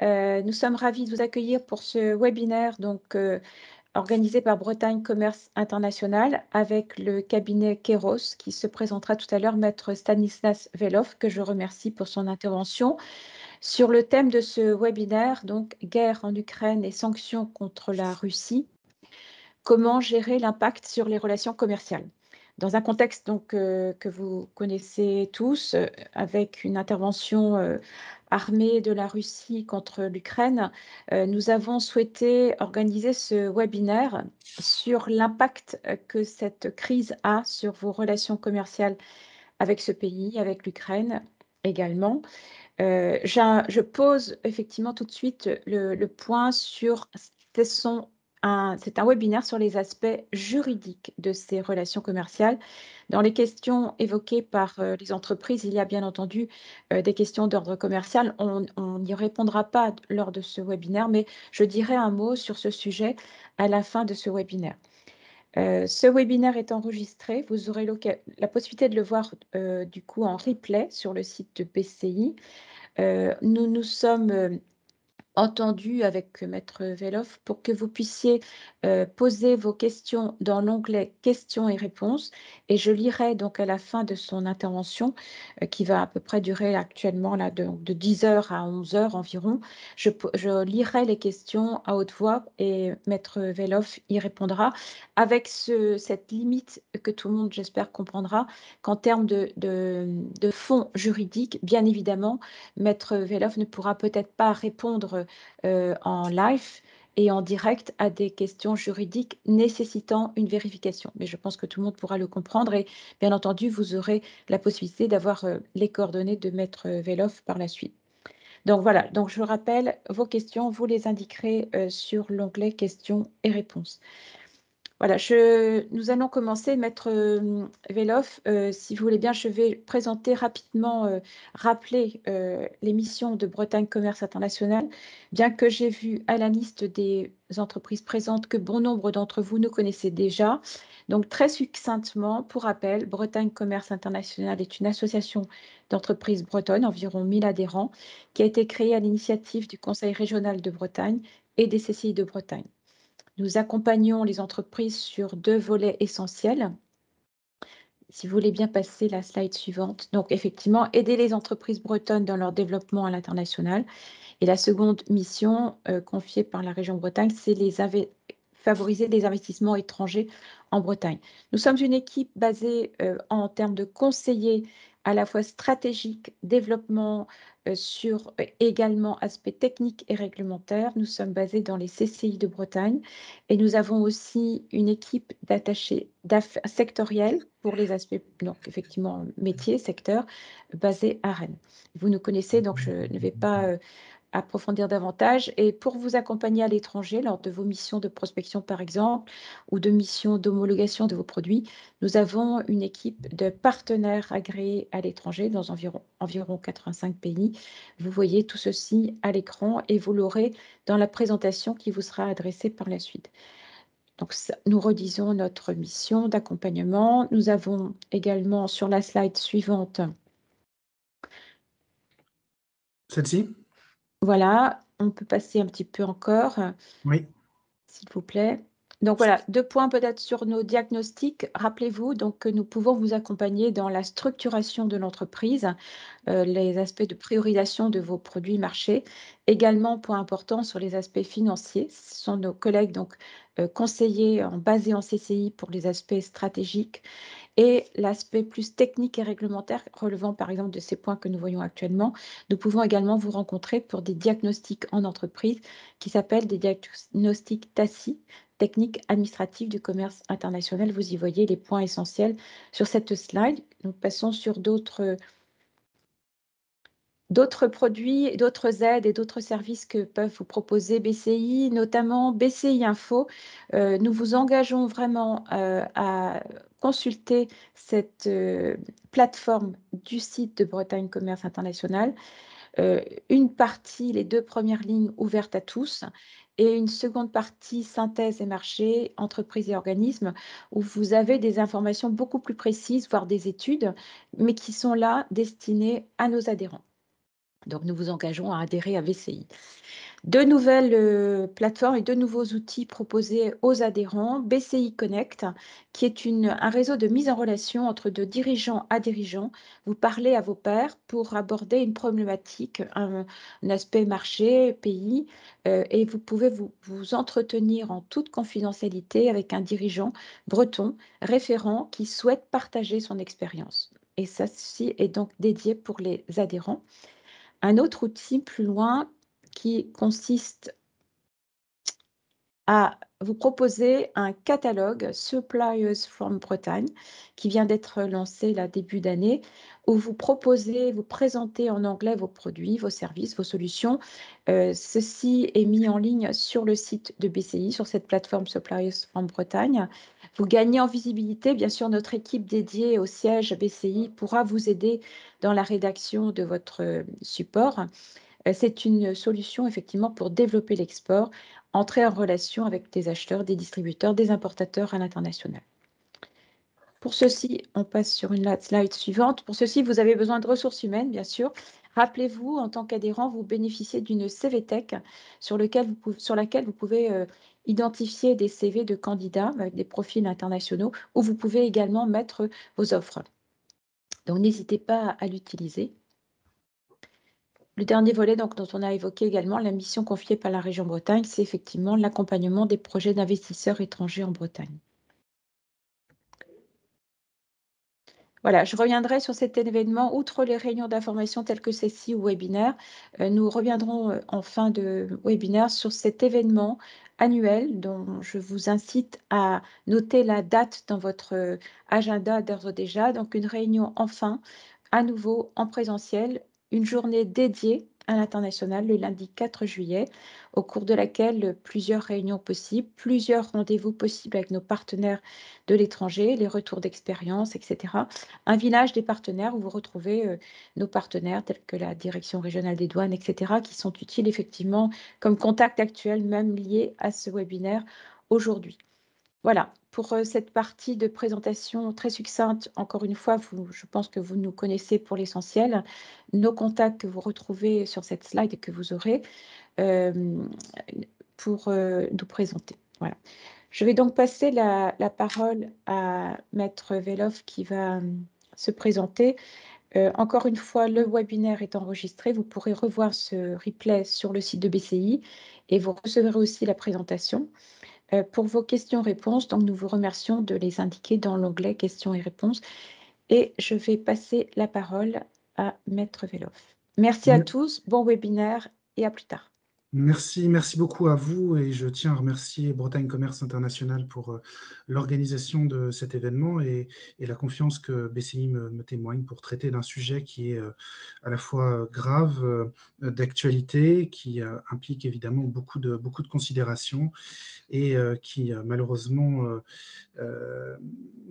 Nous sommes ravis de vous accueillir pour ce webinaire organisé par Bretagne Commerce International avec le cabinet Kairos qui se présentera tout à l'heure, maître Stanislas Velov, que je remercie pour son intervention. Sur le thème de ce webinaire, donc guerre en Ukraine et sanctions contre la Russie, comment gérer l'impact sur les relations commerciales? Dans un contexte que vous connaissez tous, avec une intervention, armée de la Russie contre l'Ukraine, nous avons souhaité organiser ce webinaire sur l'impact, que cette crise a sur vos relations commerciales avec ce pays, avec l'Ukraine également. Je pose effectivement tout de suite le point sur ce sont c'est un webinaire sur les aspects juridiques de ces relations commerciales. Dans les questions évoquées par, les entreprises, il y a bien entendu, des questions d'ordre commercial. On n'y répondra pas lors de ce webinaire, mais je dirai un mot sur ce sujet à la fin de ce webinaire. Ce webinaire est enregistré. Vous aurez la possibilité de le voir, du coup en replay sur le site de BCI. Nous nous sommes, entendus avec maître Velov pour que vous puissiez, poser vos questions dans l'onglet questions et réponses et je lirai donc à la fin de son intervention, qui va à peu près durer actuellement là de 10 heures à 11 heures environ. Je lirai les questions à haute voix et maître Velov y répondra avec cette limite que tout le monde, j'espère, comprendra, qu'en termes de fond juridique, bien évidemment, maître Velov ne pourra peut-être pas répondre, en live et en direct à des questions juridiques nécessitant une vérification. Mais je pense que tout le monde pourra le comprendre et bien entendu, vous aurez la possibilité d'avoir, les coordonnées de maître Velov par la suite. Donc voilà, donc je rappelle, vos questions, vous les indiquerez, sur l'onglet questions et réponses. Voilà, nous allons commencer, maître Velov, si vous voulez bien, je vais présenter rapidement, rappeler les missions de Bretagne Commerce International, bien que j'ai vu à la liste des entreprises présentes que bon nombre d'entre vous nous connaissez déjà. Donc très succinctement, pour rappel, Bretagne Commerce International est une association d'entreprises bretonnes, environ 1000 adhérents, qui a été créée à l'initiative du Conseil régional de Bretagne et des CCI de Bretagne. Nous accompagnons les entreprises sur 2 volets essentiels. Si vous voulez bien passer la slide suivante. Donc effectivement, aider les entreprises bretonnes dans leur développement à l'international et la seconde mission, confiée par la région Bretagne, c'est favoriser les investissements étrangers en Bretagne. Nous sommes une équipe basée, en termes de conseillers à la fois stratégiques, développement, sur, également aspects techniques et réglementaires. Nous sommes basés dans les CCI de Bretagne et nous avons aussi une équipe d'attachés sectoriels pour les aspects, donc effectivement métiers, secteurs, basés à Rennes. Vous nous connaissez, donc je ne vais pas, approfondir davantage et pour vous accompagner à l'étranger lors de vos missions de prospection, par exemple, ou de missions d'homologation de vos produits, nous avons une équipe de partenaires agréés à l'étranger dans environ 85 pays. Vous voyez tout ceci à l'écran et vous l'aurez dans la présentation qui vous sera adressée par la suite. Donc nous redisons notre mission d'accompagnement. Nous avons également sur la slide suivante. Celle-ci? Voilà, on peut passer un petit peu encore. Oui. S'il vous plaît. Donc voilà, 2 points peut-être sur nos diagnostics. Rappelez-vous donc que nous pouvons vous accompagner dans la structuration de l'entreprise, les aspects de priorisation de vos produits marchés. Également, point important sur les aspects financiers. Ce sont nos collègues donc, conseillers basés en CCI pour les aspects stratégiques et l'aspect plus technique et réglementaire relevant par exemple de ces points que nous voyons actuellement. Nous pouvons également vous rencontrer pour des diagnostics en entreprise qui s'appellent des diagnostics TACI, techniques administratives du commerce international. Vous y voyez les points essentiels sur cette slide. Nous passons sur d'autres produits, d'autres aides et d'autres services que peuvent vous proposer BCI, notamment BCI Info. Nous vous engageons vraiment à consulter cette plateforme du site de Bretagne Commerce International. Une partie, les 2 premières lignes ouvertes à tous et une seconde partie synthèse et marché, entreprises et organismes, où vous avez des informations beaucoup plus précises, voire des études, mais qui sont là destinées à nos adhérents. Donc, nous vous engageons à adhérer à VCI. Deux nouvelles plateformes et deux nouveaux outils proposés aux adhérents. BCI Connect, qui est un réseau de mise en relation entre de dirigeants à dirigeants. Vous parlez à vos pairs pour aborder une problématique, un aspect marché, pays, et vous pouvez vous entretenir en toute confidentialité avec un dirigeant breton référent qui souhaite partager son expérience. Et ça, ceci est donc dédié pour les adhérents. Un autre outil plus loin qui consiste à vous proposer un catalogue Suppliers from Bretagne qui vient d'être lancé là début d'année, où vous proposez, vous présentez en anglais vos produits, vos services, vos solutions. Ceci est mis en ligne sur le site de BCI, sur cette plateforme Suppliers from Bretagne. Vous gagnez en visibilité. Bien sûr, notre équipe dédiée au siège BCI pourra vous aider dans la rédaction de votre support. C'est une solution effectivement pour développer l'export, entrer en relation avec des acheteurs, des distributeurs, des importateurs à l'international. Pour ceci, on passe sur une slide suivante. Pour ceci, vous avez besoin de ressources humaines, bien sûr. Rappelez-vous, en tant qu'adhérent, vous bénéficiez d'une CVTech sur laquelle vous pouvez identifier des CV de candidats avec des profils internationaux, où vous pouvez également mettre vos offres. Donc, n'hésitez pas à l'utiliser. Le dernier volet donc, dont on a évoqué également la mission confiée par la région Bretagne, c'est effectivement l'accompagnement des projets d'investisseurs étrangers en Bretagne. Voilà, je reviendrai sur cet événement. Outre les réunions d'information telles que celle-ci ou webinaire, nous reviendrons en fin de webinaire sur cet événement annuel dont je vous incite à noter la date dans votre agenda d'ores et déjà. Donc, une réunion enfin, à nouveau en présentiel, une journée dédiée à l'international le lundi 4 juillet, au cours de laquelle plusieurs réunions possibles, plusieurs rendez-vous possibles avec nos partenaires de l'étranger, les retours d'expérience, etc. Un village des partenaires où vous retrouvez nos partenaires tels que la Direction régionale des douanes, etc., qui sont utiles effectivement comme contact actuel, même lié à ce webinaire aujourd'hui. Voilà, pour cette partie de présentation très succincte, encore une fois, je pense que vous nous connaissez pour l'essentiel. Nos contacts que vous retrouvez sur cette slide et que vous aurez pour nous présenter. Voilà. Je vais donc passer la parole à Maître Veloff qui va se présenter. Encore une fois, le webinaire est enregistré. Vous pourrez revoir ce replay sur le site de BCI et vous recevrez aussi la présentation. Pour vos questions-réponses, donc nous vous remercions de les indiquer dans l'onglet questions et réponses. Et je vais passer la parole à Maître Veloff. Merci à tous, bon webinaire et à plus tard. Merci beaucoup à vous et je tiens à remercier Bretagne Commerce International pour l'organisation de cet événement et la confiance que BCI me témoigne pour traiter d'un sujet qui est à la fois grave, d'actualité, qui implique évidemment beaucoup de considérations et qui malheureusement,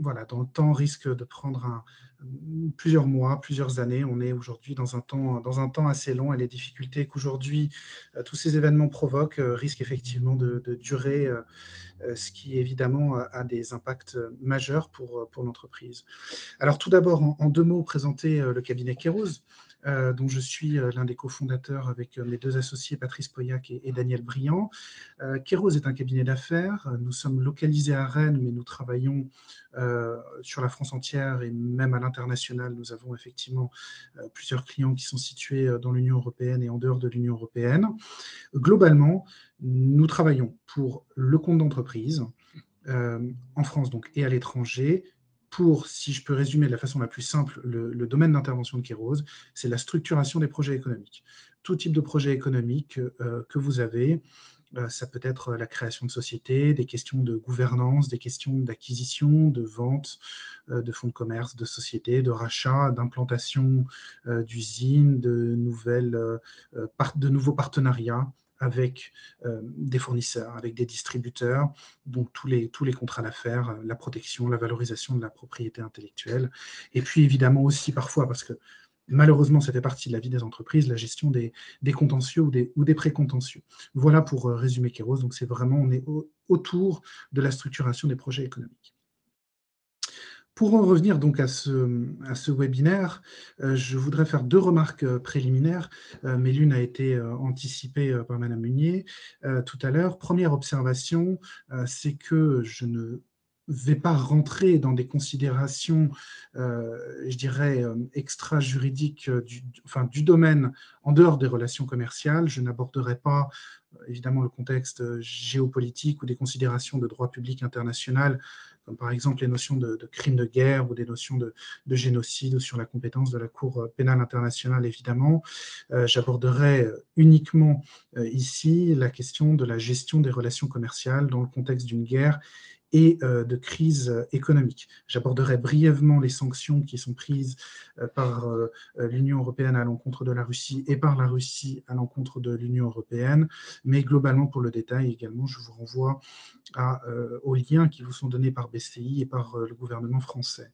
voilà, dans le temps risque de prendre plusieurs mois, plusieurs années. On est aujourd'hui dans un temps assez long et les difficultés qu'aujourd'hui tous ces événements provoquent risquent effectivement de durer, ce qui évidemment a des impacts majeurs pour l'entreprise. Alors tout d'abord, en deux mots, présenter le cabinet Kéros, dont je suis l'un des cofondateurs avec mes deux associés, Patrice Pauillac et Daniel Briand. Kéros est un cabinet d'affaires. Nous sommes localisés à Rennes, mais nous travaillons sur la France entière et même à l'international. Nous avons effectivement plusieurs clients qui sont situés dans l'Union européenne et en dehors de l'Union européenne. Globalement, nous travaillons pour le compte d'entreprise, en France donc, et à l'étranger, pour, si je peux résumer de la façon la plus simple, le domaine d'intervention de Kéros, c'est la structuration des projets économiques. Tout type de projet économique que vous avez, ça peut être la création de sociétés, des questions de gouvernance, des questions d'acquisition, de vente, de fonds de commerce, de sociétés, de rachat, d'implantation d'usines, de nouveaux partenariats avec des fournisseurs, avec des distributeurs, donc tous les contrats d'affaires, la protection, la valorisation de la propriété intellectuelle, et puis évidemment aussi parfois, parce que malheureusement ça fait partie de la vie des entreprises, la gestion des contentieux ou des précontentieux. Voilà pour résumer Kéros, donc c'est vraiment, on est autour de la structuration des projets économiques. Pour en revenir donc à ce webinaire, je voudrais faire 2 remarques, préliminaires, mais l'une a été, anticipée, par madame Munier, tout à l'heure. Première observation, c'est que je ne vais pas rentrer dans des considérations, je dirais, extra-juridiques, du domaine en dehors des relations commerciales. Je n'aborderai pas, évidemment, le contexte, géopolitique ou des considérations de droit public international, comme par exemple les notions de crimes de guerre ou des notions de génocide ou sur la compétence de la Cour pénale internationale, évidemment. J'aborderai uniquement ici la question de la gestion des relations commerciales dans le contexte d'une guerre et de crise économique. J'aborderai brièvement les sanctions qui sont prises par l'Union européenne à l'encontre de la Russie et par la Russie à l'encontre de l'Union européenne, mais globalement pour le détail également, je vous renvoie aux liens qui vous sont donnés par BCI et par le gouvernement français.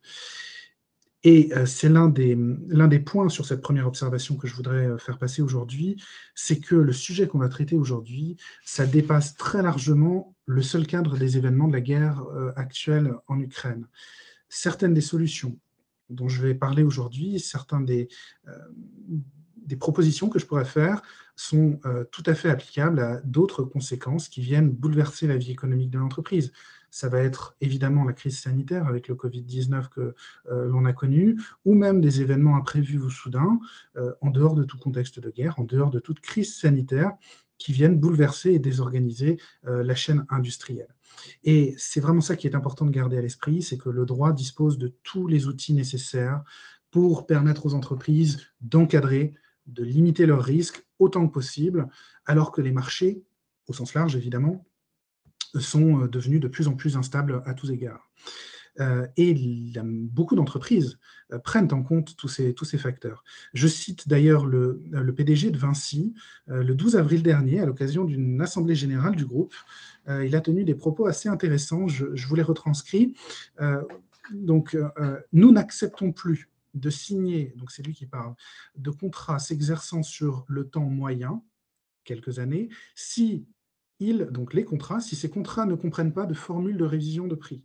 Et c'est l'un des points sur cette première observation que je voudrais faire passer aujourd'hui, c'est que le sujet qu'on va traiter aujourd'hui, ça dépasse très largement le seul cadre des événements de la guerre actuelle en Ukraine. Certaines des solutions dont je vais parler aujourd'hui, euh, des propositions que je pourrais faire sont tout à fait applicables à d'autres conséquences qui viennent bouleverser la vie économique de l'entreprise. Ça va être évidemment la crise sanitaire avec le Covid-19 que l'on a connu, ou même des événements imprévus ou soudains, en dehors de tout contexte de guerre, en dehors de toute crise sanitaire, qui viennent bouleverser et désorganiser la chaîne industrielle. Et c'est vraiment ça qui est important de garder à l'esprit, c'est que le droit dispose de tous les outils nécessaires pour permettre aux entreprises d'encadrer, de limiter leurs risques autant que possible, alors que les marchés, au sens large évidemment, sont devenus de plus en plus instables à tous égards. Beaucoup d'entreprises prennent en compte tous ces facteurs. Je cite d'ailleurs le PDG de Vinci, le 12 avril dernier, à l'occasion d'une assemblée générale du groupe. Il a tenu des propos assez intéressants, je vous les retranscris. Euh, nous n'acceptons plus de signer, donc c'est lui qui parle, de contrats s'exerçant sur le temps moyen, quelques années, si donc les contrats, si ces contrats ne comprennent pas de formule de révision de prix.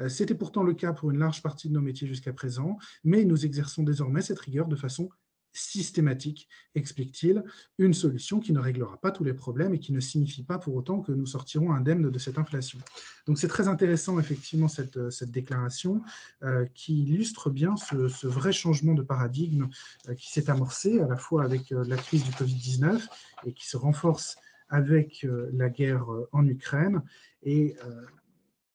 C'était pourtant le cas pour une large partie de nos métiers jusqu'à présent, mais nous exerçons désormais cette rigueur de façon systématique, explique-t-il, une solution qui ne réglera pas tous les problèmes et qui ne signifie pas pour autant que nous sortirons indemnes de cette inflation. Donc c'est très intéressant effectivement cette déclaration qui illustre bien ce vrai changement de paradigme qui s'est amorcé à la fois avec la crise du Covid-19 et qui se renforce avec la guerre en Ukraine. Et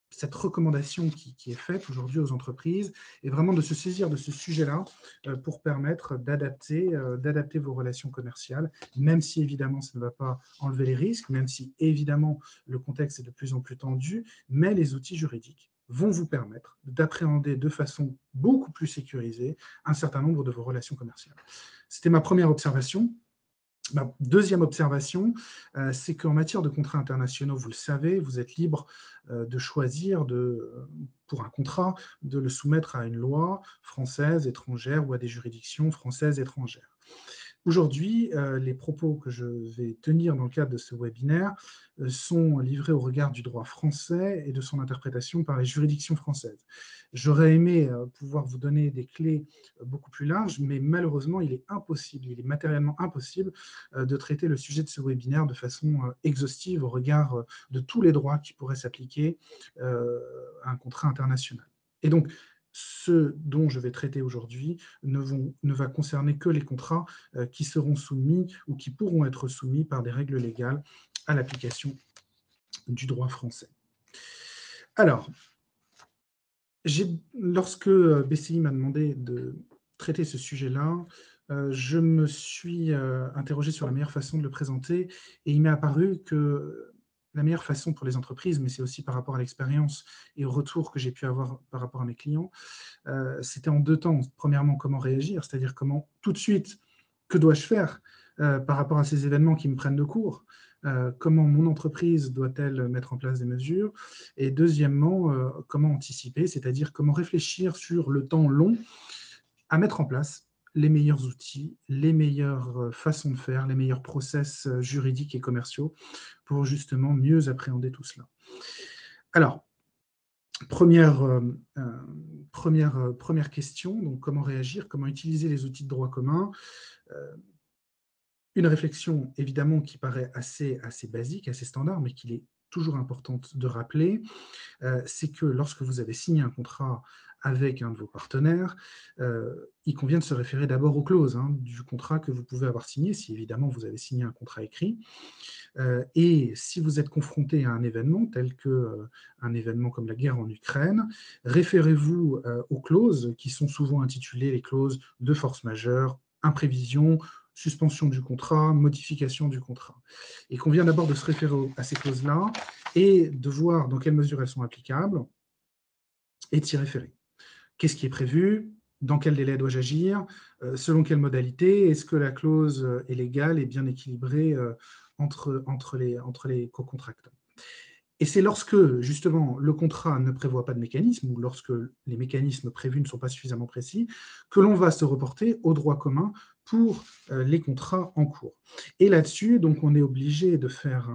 cette recommandation qui est faite aujourd'hui aux entreprises est vraiment de se saisir de ce sujet-là pour permettre d'adapter vos relations commerciales, même si évidemment ça ne va pas enlever les risques, même si évidemment le contexte est de plus en plus tendu, mais les outils juridiques vont vous permettre d'appréhender de façon beaucoup plus sécurisée un certain nombre de vos relations commerciales. C'était ma première observation. Ma deuxième observation, c'est qu'en matière de contrats internationaux, vous le savez, vous êtes libre de choisir, pour un contrat, de le soumettre à une loi française, étrangère ou à des juridictions françaises, étrangères. Aujourd'hui, les propos que je vais tenir dans le cadre de ce webinaire sont livrés au regard du droit français et de son interprétation par les juridictions françaises. J'aurais aimé pouvoir vous donner des clés beaucoup plus larges, mais malheureusement, il est matériellement impossible de traiter le sujet de ce webinaire de façon exhaustive au regard de tous les droits qui pourraient s'appliquer à un contrat international. Et donc, ce dont je vais traiter aujourd'hui ne va concerner que les contrats qui seront soumis ou qui pourront être soumis par des règles légales à l'application du droit français. Alors, lorsque BCI m'a demandé de traiter ce sujet-là, je me suis interrogé sur la meilleure façon de le présenter et il m'est apparu que la meilleure façon pour les entreprises, mais c'est aussi par rapport à l'expérience et au retour que j'ai pu avoir par rapport à mes clients, c'était en deux temps. Premièrement, comment réagir, c'est-à-dire comment tout de suite, que dois-je faire par rapport à ces événements qui me prennent de court, comment mon entreprise doit-elle mettre en place des mesures, et deuxièmement, comment anticiper, c'est-à-dire comment réfléchir sur le temps long à mettre en place les meilleurs outils, les meilleures façons de faire, les meilleurs process juridiques et commerciaux pour justement mieux appréhender tout cela. Alors, Première, première question, donc comment réagir, comment utiliser les outils de droit commun. Heu, une réflexion évidemment qui paraît assez basique, assez standard, mais qu'il est toujours importante de rappeler, c'est que lorsque vous avez signé un contrat avec un de vos partenaires, il convient de se référer d'abord aux clauses, hein, du contrat que vous pouvez avoir signé, si évidemment vous avez signé un contrat écrit. Et si vous êtes confronté à un événement tel que, un événement comme la guerre en Ukraine, référez-vous, aux clauses qui sont souvent intitulées les clauses de force majeure, imprévision, suspension du contrat, modification du contrat. Il convient d'abord de se référer à ces clauses-là et de voir dans quelle mesure elles sont applicables et de s'y référer. Qu'est-ce qui est prévu? Dans quel délai dois-je agir? Selon quelle modalité? Est-ce que la clause, est légale et bien équilibrée, entre les co-contractants? Et c'est lorsque, justement, le contrat ne prévoit pas de mécanisme ou lorsque les mécanismes prévus ne sont pas suffisamment précis, que l'on va se reporter au droit commun pour, les contrats en cours. Et là-dessus, donc on est obligé de faire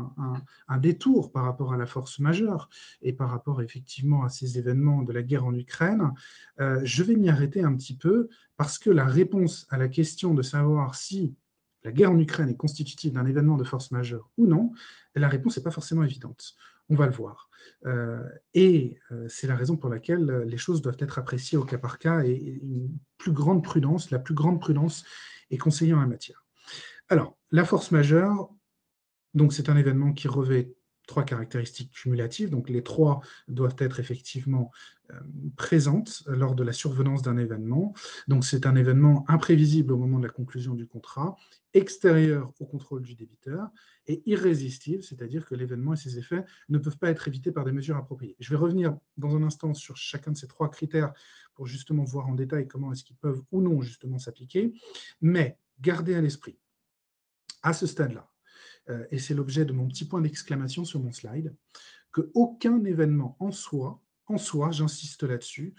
un détour par rapport à la force majeure et par rapport effectivement à ces événements de la guerre en Ukraine. Je vais m'y arrêter un petit peu parce que la réponse à la question de savoir si la guerre en Ukraine est constitutive d'un événement de force majeure ou non, la réponse n'est pas forcément évidente. On va le voir. C'est la raison pour laquelle les choses doivent être appréciées au cas par cas et une plus grande prudence, la plus grande prudence est conseillée en la matière. Alors, la force majeure, donc c'est un événement qui revêt 3 caractéristiques cumulatives, donc les 3 doivent être effectivement, présentes lors de la survenance d'un événement. Donc c'est un événement imprévisible au moment de la conclusion du contrat, extérieur au contrôle du débiteur et irrésistible, c'est-à-dire que l'événement et ses effets ne peuvent pas être évités par des mesures appropriées. Je vais revenir dans un instant sur chacun de ces 3 critères pour justement voir en détail comment est-ce qu'ils peuvent ou non justement s'appliquer. Mais gardez à l'esprit, à ce stade-là, et c'est l'objet de mon petit point d'exclamation sur mon slide, qu'aucun événement en soi, j'insiste là-dessus,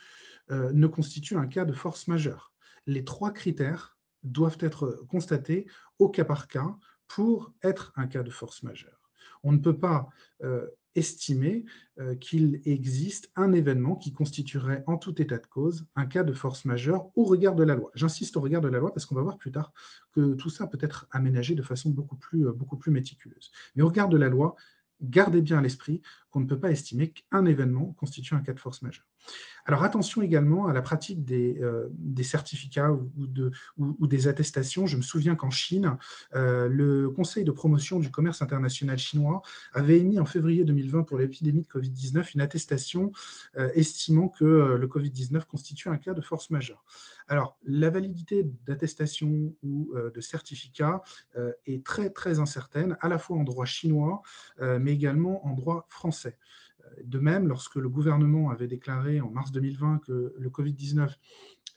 ne constitue un cas de force majeure. Les 3 critères doivent être constatés au cas par cas pour être un cas de force majeure. On ne peut pas, estimer, qu'il existe un événement qui constituerait en tout état de cause un cas de force majeure au regard de la loi. J'insiste au regard de la loi parce qu'on va voir plus tard que tout ça peut être aménagé de façon beaucoup plus méticuleuse. Mais au regard de la loi, gardez bien à l'esprit qu'on ne peut pas estimer qu'un événement constitue un cas de force majeure. Alors attention également à la pratique des certificats ou des attestations. Je me souviens qu'en Chine, le Conseil de promotion du commerce international chinois avait émis en février 2020 pour l'épidémie de Covid-19 une attestation estimant que le Covid-19 constitue un cas de force majeure. Alors, la validité d'attestation ou de certificat est très incertaine, à la fois en droit chinois, mais également en droit français. De même, lorsque le gouvernement avait déclaré en mars 2020 que le Covid-19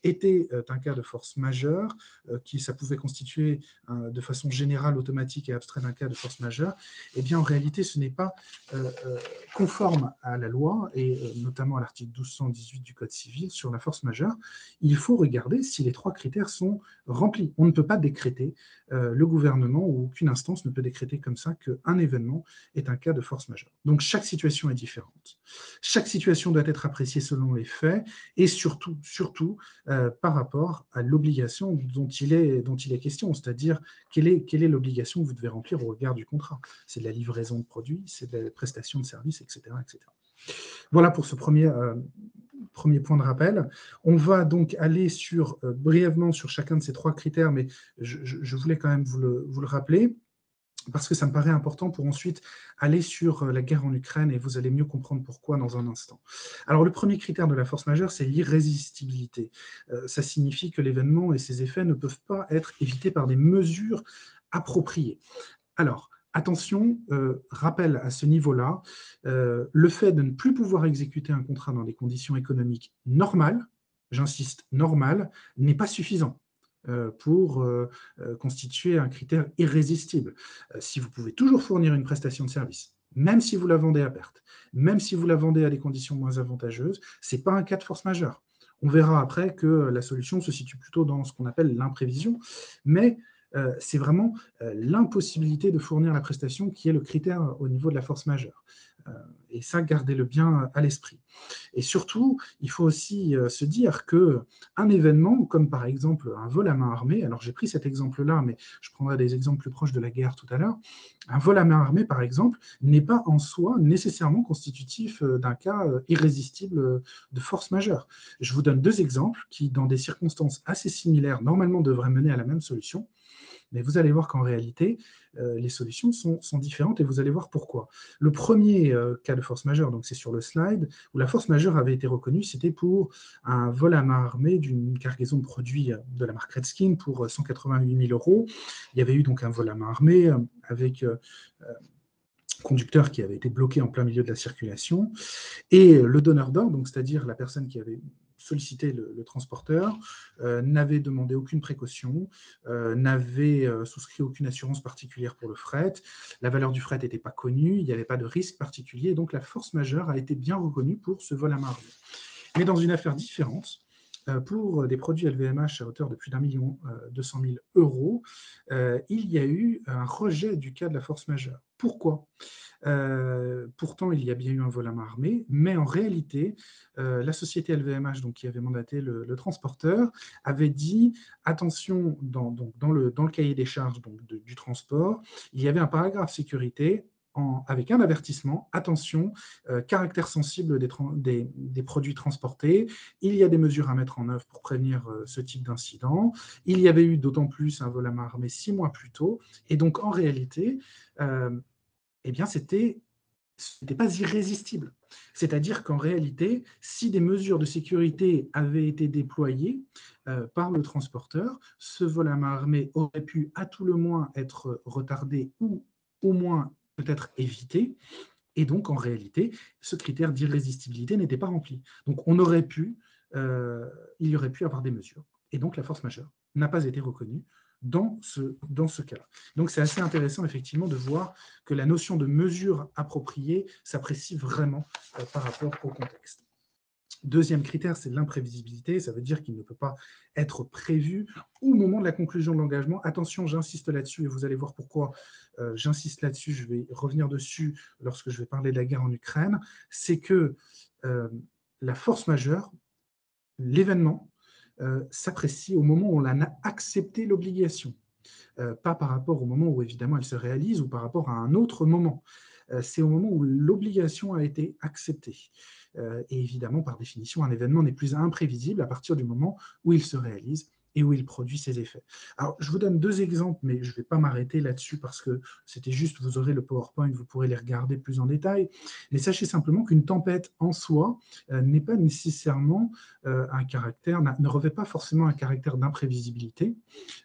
était un cas de force majeure, qui ça pouvait constituer de façon générale, automatique et abstraite un cas de force majeure, eh bien en réalité ce n'est pas conforme à la loi et notamment à l'article 1218 du Code civil sur la force majeure. Il faut regarder si les 3 critères sont remplis. On ne peut pas décréter, le gouvernement ou aucune instance ne peut décréter comme ça qu'un événement est un cas de force majeure. Donc chaque situation est différente. Chaque situation doit être appréciée selon les faits et surtout, par rapport à l'obligation dont il est question, c'est-à-dire quelle est l'obligation que vous devez remplir au regard du contrat. C'est de la livraison de produits, c'est de la prestation de services, etc. etc. Voilà pour ce premier point de rappel. On va donc aller brièvement sur chacun de ces 3 critères, mais je voulais quand même vous le rappeler parce que ça me paraît important pour ensuite aller sur la guerre en Ukraine et vous allez mieux comprendre pourquoi dans un instant. Alors le premier critère de la force majeure, c'est l'irrésistibilité. Ça signifie que l'événement et ses effets ne peuvent pas être évités par des mesures appropriées. Alors, attention, rappel à ce niveau-là, le fait de ne plus pouvoir exécuter un contrat dans des conditions économiques normales, j'insiste, normales, n'est pas suffisant pour constituer un critère irrésistible. Si vous pouvez toujours fournir une prestation de service, même si vous la vendez à perte, même si vous la vendez à des conditions moins avantageuses, ce n'est pas un cas de force majeure. On verra après que la solution se situe plutôt dans ce qu'on appelle l'imprévision, mais c'est vraiment l'impossibilité de fournir la prestation qui est le critère au niveau de la force majeure. Et ça, gardez-le bien à l'esprit. Et surtout, il faut aussi se dire qu'un événement, comme par exemple un vol à main armée, alors j'ai pris cet exemple-là, mais je prendrai des exemples plus proches de la guerre tout à l'heure, un vol à main armée, par exemple, n'est pas en soi nécessairement constitutif d'un cas irrésistible de force majeure. Je vous donne deux exemples qui, dans des circonstances assez similaires, normalement devraient mener à la même solution. Mais vous allez voir qu'en réalité, les solutions sont différentes et vous allez voir pourquoi. Le premier cas de force majeure, donc c'est sur le slide, où la force majeure avait été reconnue, c'était pour un vol à main armée d'une cargaison de produits de la marque Redskin pour 188 000 euros. Il y avait eu donc un vol à main armée avec conducteur qui avait été bloqué en plein milieu de la circulation. Et le donneur d'ordre, donc c'est-à-dire la personne qui avait sollicité le transporteur, n'avait demandé aucune précaution, n'avait souscrit aucune assurance particulière pour le fret, la valeur du fret n'était pas connue, il n'y avait pas de risque particulier, et donc la force majeure a été bien reconnue pour ce vol à main armée. Mais dans une affaire différente, pour des produits LVMH à hauteur de plus d'1,2 million €, il y a eu un rejet du cas de la force majeure. Pourquoi ? Pourtant, il y a bien eu un vol à main armée, mais en réalité, la société LVMH, donc, qui avait mandaté le transporteur, avait dit attention, dans le cahier des charges donc, du transport, il y avait un paragraphe sécurité avec un avertissement, attention, caractère sensible des produits transportés, il y a des mesures à mettre en œuvre pour prévenir ce type d'incident. Il y avait eu d'autant plus un vol à main armée 6 mois plus tôt, et donc en réalité, eh bien, ce n'était pas irrésistible. C'est-à-dire qu'en réalité, si des mesures de sécurité avaient été déployées par le transporteur, ce vol à main armée aurait pu à tout le moins être retardé ou au moins peut-être évité. Et donc, en réalité, ce critère d'irrésistibilité n'était pas rempli. Donc, il y aurait pu avoir des mesures. Et donc, la force majeure n'a pas été reconnue dans ce cas-là. Donc, c'est assez intéressant, effectivement, de voir que la notion de mesure appropriée s'apprécie vraiment par rapport au contexte. Deuxième critère, c'est l'imprévisibilité. Ça veut dire qu'il ne peut pas être prévu au moment de la conclusion de l'engagement. Attention, j'insiste là-dessus et vous allez voir pourquoi j'insiste là-dessus. Je vais revenir dessus lorsque je vais parler de la guerre en Ukraine. C'est que la force majeure, l'événement, s'apprécie au moment où on a accepté l'obligation. Pas par rapport au moment où évidemment elle se réalise ou par rapport à un autre moment. C'est au moment où l'obligation a été acceptée. Et évidemment, par définition, un événement n'est plus imprévisible à partir du moment où il se réalise et où il produit ses effets. Alors, je vous donne deux exemples, mais je ne vais pas m'arrêter là-dessus parce que c'était juste, vous aurez le PowerPoint, vous pourrez les regarder plus en détail. Mais sachez simplement qu'une tempête en soi n'est pas nécessairement un caractère, ne revêt pas forcément un caractère d'imprévisibilité,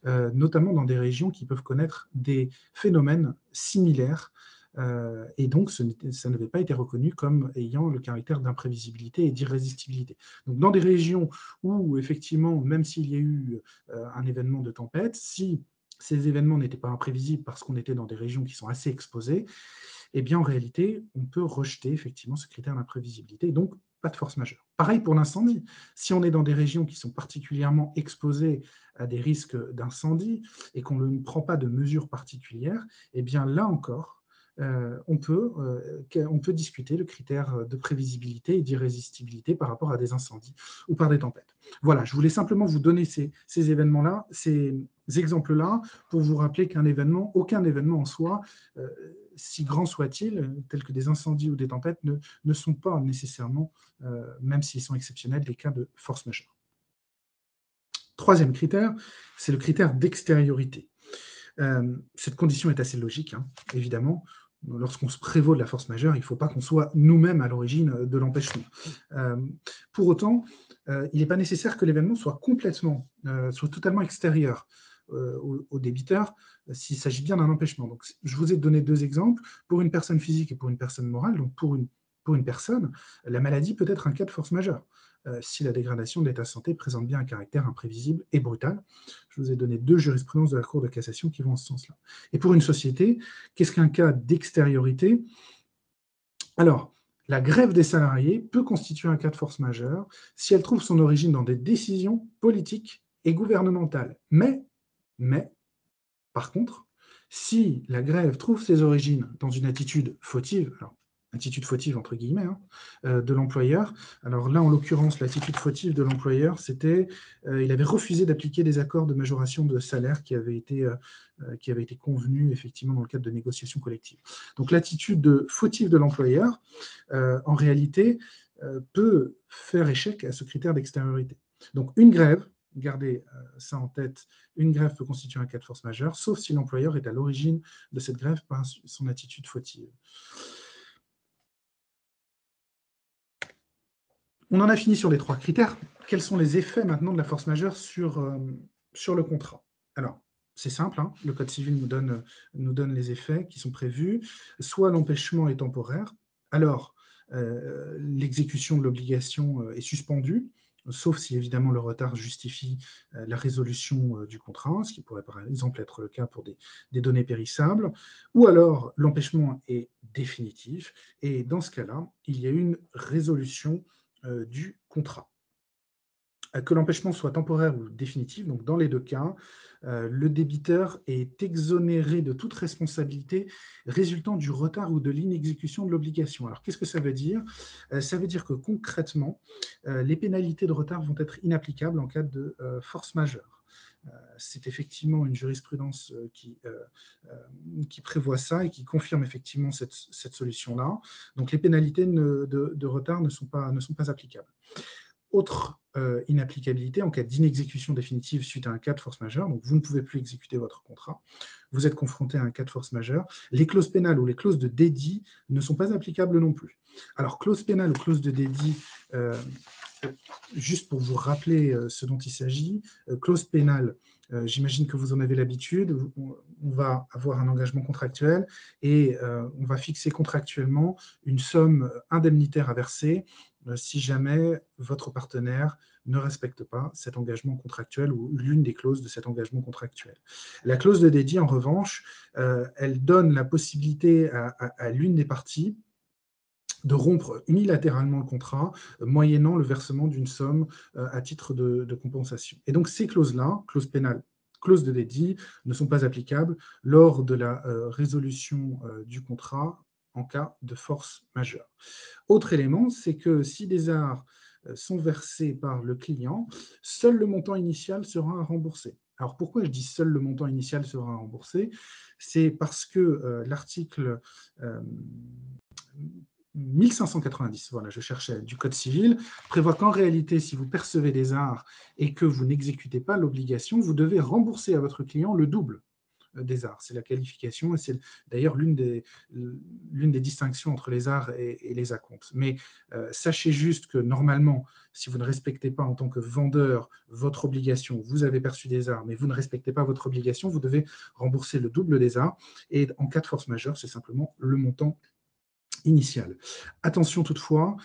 notamment dans des régions qui peuvent connaître des phénomènes similaires. Et donc, ça n'avait pas été reconnu comme ayant le caractère d'imprévisibilité et d'irrésistibilité. Donc, dans des régions où, effectivement, même s'il y a eu un événement de tempête, si ces événements n'étaient pas imprévisibles parce qu'on était dans des régions qui sont assez exposées, eh bien, en réalité, on peut rejeter effectivement ce critère d'imprévisibilité, donc pas de force majeure. Pareil pour l'incendie. Si on est dans des régions qui sont particulièrement exposées à des risques d'incendie et qu'on ne prend pas de mesures particulières, eh bien là encore, on peut discuter le critère de prévisibilité et d'irrésistibilité par rapport à des incendies ou par des tempêtes. Voilà, je voulais simplement vous donner ces événements-là, ces exemples-là, pour vous rappeler aucun événement en soi, si grand soit-il, tels que des incendies ou des tempêtes, ne sont pas nécessairement, même s'ils sont exceptionnels, des cas de force majeure. Troisième critère, c'est le critère d'extériorité. Cette condition est assez logique, hein, évidemment. Lorsqu'on se prévaut de la force majeure, il ne faut pas qu'on soit nous-mêmes à l'origine de l'empêchement. Pour autant, il n'est pas nécessaire que l'événement soit totalement extérieur au débiteur s'il s'agit bien d'un empêchement. Donc, je vous ai donné deux exemples, pour une personne physique et pour une personne morale. Donc, pour une personne, la maladie peut être un cas de force majeure, si la dégradation de l'état de santé présente bien un caractère imprévisible et brutal. Je vous ai donné deux jurisprudences de la Cour de cassation qui vont en ce sens-là. Et pour une société, qu'est-ce qu'un cas d'extériorité ? Alors, la grève des salariés peut constituer un cas de force majeure si elle trouve son origine dans des décisions politiques et gouvernementales. Mais, par contre, si la grève trouve ses origines dans une attitude fautive, alors attitude fautive entre guillemets, hein, de l'employeur. Alors là, en l'occurrence, l'attitude fautive de l'employeur, c'était il avait refusé d'appliquer des accords de majoration de salaire qui avaient été convenus effectivement dans le cadre de négociations collectives. Donc l'attitude fautive de l'employeur, en réalité, peut faire échec à ce critère d'extériorité. Donc une grève, gardez ça en tête, une grève peut constituer un cas de force majeure, sauf si l'employeur est à l'origine de cette grève par son attitude fautive. On en a fini sur les 3 critères. Quels sont les effets maintenant de la force majeure sur le contrat? Alors, c'est simple, hein, le code civil nous donne les effets qui sont prévus. Soit l'empêchement est temporaire, alors l'exécution de l'obligation est suspendue, sauf si évidemment le retard justifie la résolution du contrat, ce qui pourrait par exemple être le cas pour des données périssables, ou alors l'empêchement est définitif, et dans ce cas-là, il y a une résolution du contrat. Que l'empêchement soit temporaire ou définitif, donc dans les deux cas, le débiteur est exonéré de toute responsabilité résultant du retard ou de l'inexécution de l'obligation. Alors qu'est-ce que ça veut dire? Ça veut dire que concrètement, les pénalités de retard vont être inapplicables en cas de force majeure. C'est effectivement une jurisprudence qui prévoit ça et qui confirme effectivement cette solution-là. Donc les pénalités de retard ne sont pas applicables. Autre inapplicabilité en cas d'inexécution définitive suite à un cas de force majeure, donc vous ne pouvez plus exécuter votre contrat, vous êtes confronté à un cas de force majeure, les clauses pénales ou les clauses de dédit ne sont pas applicables non plus. Alors, clause pénale ou clause de dédit, juste pour vous rappeler ce dont il s'agit, clause pénale, j'imagine que vous en avez l'habitude, on va avoir un engagement contractuel et on va fixer contractuellement une somme indemnitaire à verser si jamais votre partenaire ne respecte pas cet engagement contractuel ou l'une des clauses de cet engagement contractuel. La clause de dédit, en revanche, elle donne la possibilité à l'une des parties de rompre unilatéralement le contrat, moyennant le versement d'une somme à titre de compensation. Et donc ces clauses-là, clause pénale, clause de dédit, ne sont pas applicables lors de la résolution du contrat en cas de force majeure. Autre élément, c'est que si des arts sont versés par le client, seul le montant initial sera remboursé. Alors pourquoi je dis seul le montant initial sera remboursé? C'est parce que l'article 1590, voilà, je cherchais, du Code civil, prévoit qu'en réalité, si vous percevez des arts et que vous n'exécutez pas l'obligation, vous devez rembourser à votre client le double des arts. C'est la qualification et c'est d'ailleurs l'une des distinctions entre les arts et les acomptes. Mais sachez juste que normalement, si vous ne respectez pas en tant que vendeur votre obligation, vous avez perçu des arts, mais vous ne respectez pas votre obligation, vous devez rembourser le double des arts. Et en cas de force majeure, c'est simplement le montant initial. Attention toutefois,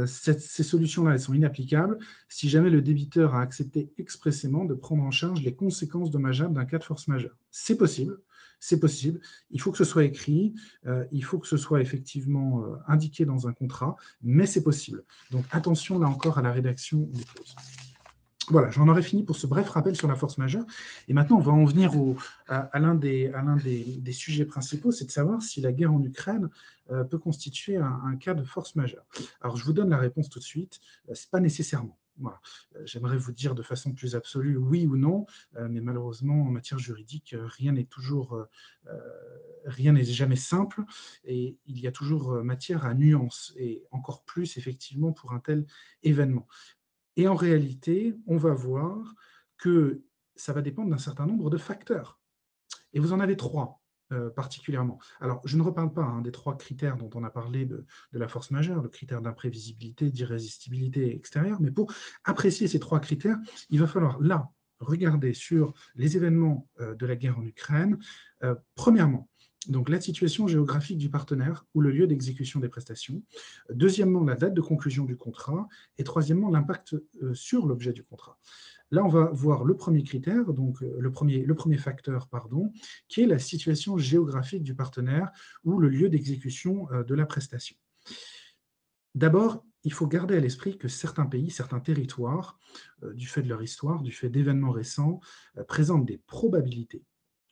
ces solutions-là, elles sont inapplicables si jamais le débiteur a accepté expressément de prendre en charge les conséquences dommageables d'un cas de force majeure. C'est possible, c'est possible. Il faut que ce soit écrit, il faut que ce soit effectivement indiqué dans un contrat, mais c'est possible. Donc attention là encore à la rédaction des clauses. Voilà, j'en aurais fini pour ce bref rappel sur la force majeure. Et maintenant, on va en venir à l'un des sujets principaux, c'est de savoir si la guerre en Ukraine peut constituer un cas de force majeure. Alors, je vous donne la réponse tout de suite. Ce n'est pas nécessairement. Voilà. J'aimerais vous dire de façon plus absolue oui ou non, mais malheureusement, en matière juridique, rien n'est jamais simple et il y a toujours matière à nuance, et encore plus effectivement pour un tel événement. Et en réalité, on va voir que ça va dépendre d'un certain nombre de facteurs. Et vous en avez 3 particulièrement. Alors, je ne reparle pas des 3 critères dont on a parlé de la force majeure, le critère d'imprévisibilité, d'irrésistibilité extérieure, mais pour apprécier ces 3 critères, il va falloir là regarder sur les événements de la guerre en Ukraine. Premièrement, donc la situation géographique du partenaire ou le lieu d'exécution des prestations. Deuxièmement, la date de conclusion du contrat. Et troisièmement, l'impact sur l'objet du contrat. Là, on va voir le premier critère, donc le premier facteur, pardon, qui est la situation géographique du partenaire ou le lieu d'exécution de la prestation. D'abord, il faut garder à l'esprit que certains pays, certains territoires, du fait de leur histoire, du fait d'événements récents, présentent des probabilités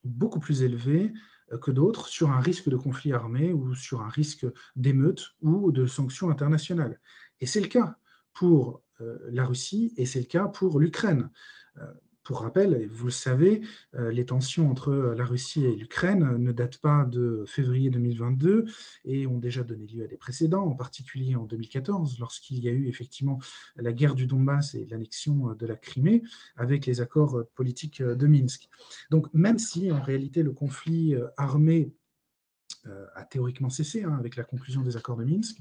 beaucoup plus élevées que d'autres sur un risque de conflit armé ou sur un risque d'émeute ou de sanctions internationales. Et c'est le cas pour la Russie et c'est le cas pour l'Ukraine. Euh, pour rappel, et vous le savez, les tensions entre la Russie et l'Ukraine ne datent pas de février 2022 et ont déjà donné lieu à des précédents, en particulier en 2014, lorsqu'il y a eu effectivement la guerre du Donbass et l'annexion de la Crimée avec les accords politiques de Minsk. Donc même si en réalité le conflit armé a théoriquement cessé avec la conclusion des accords de Minsk,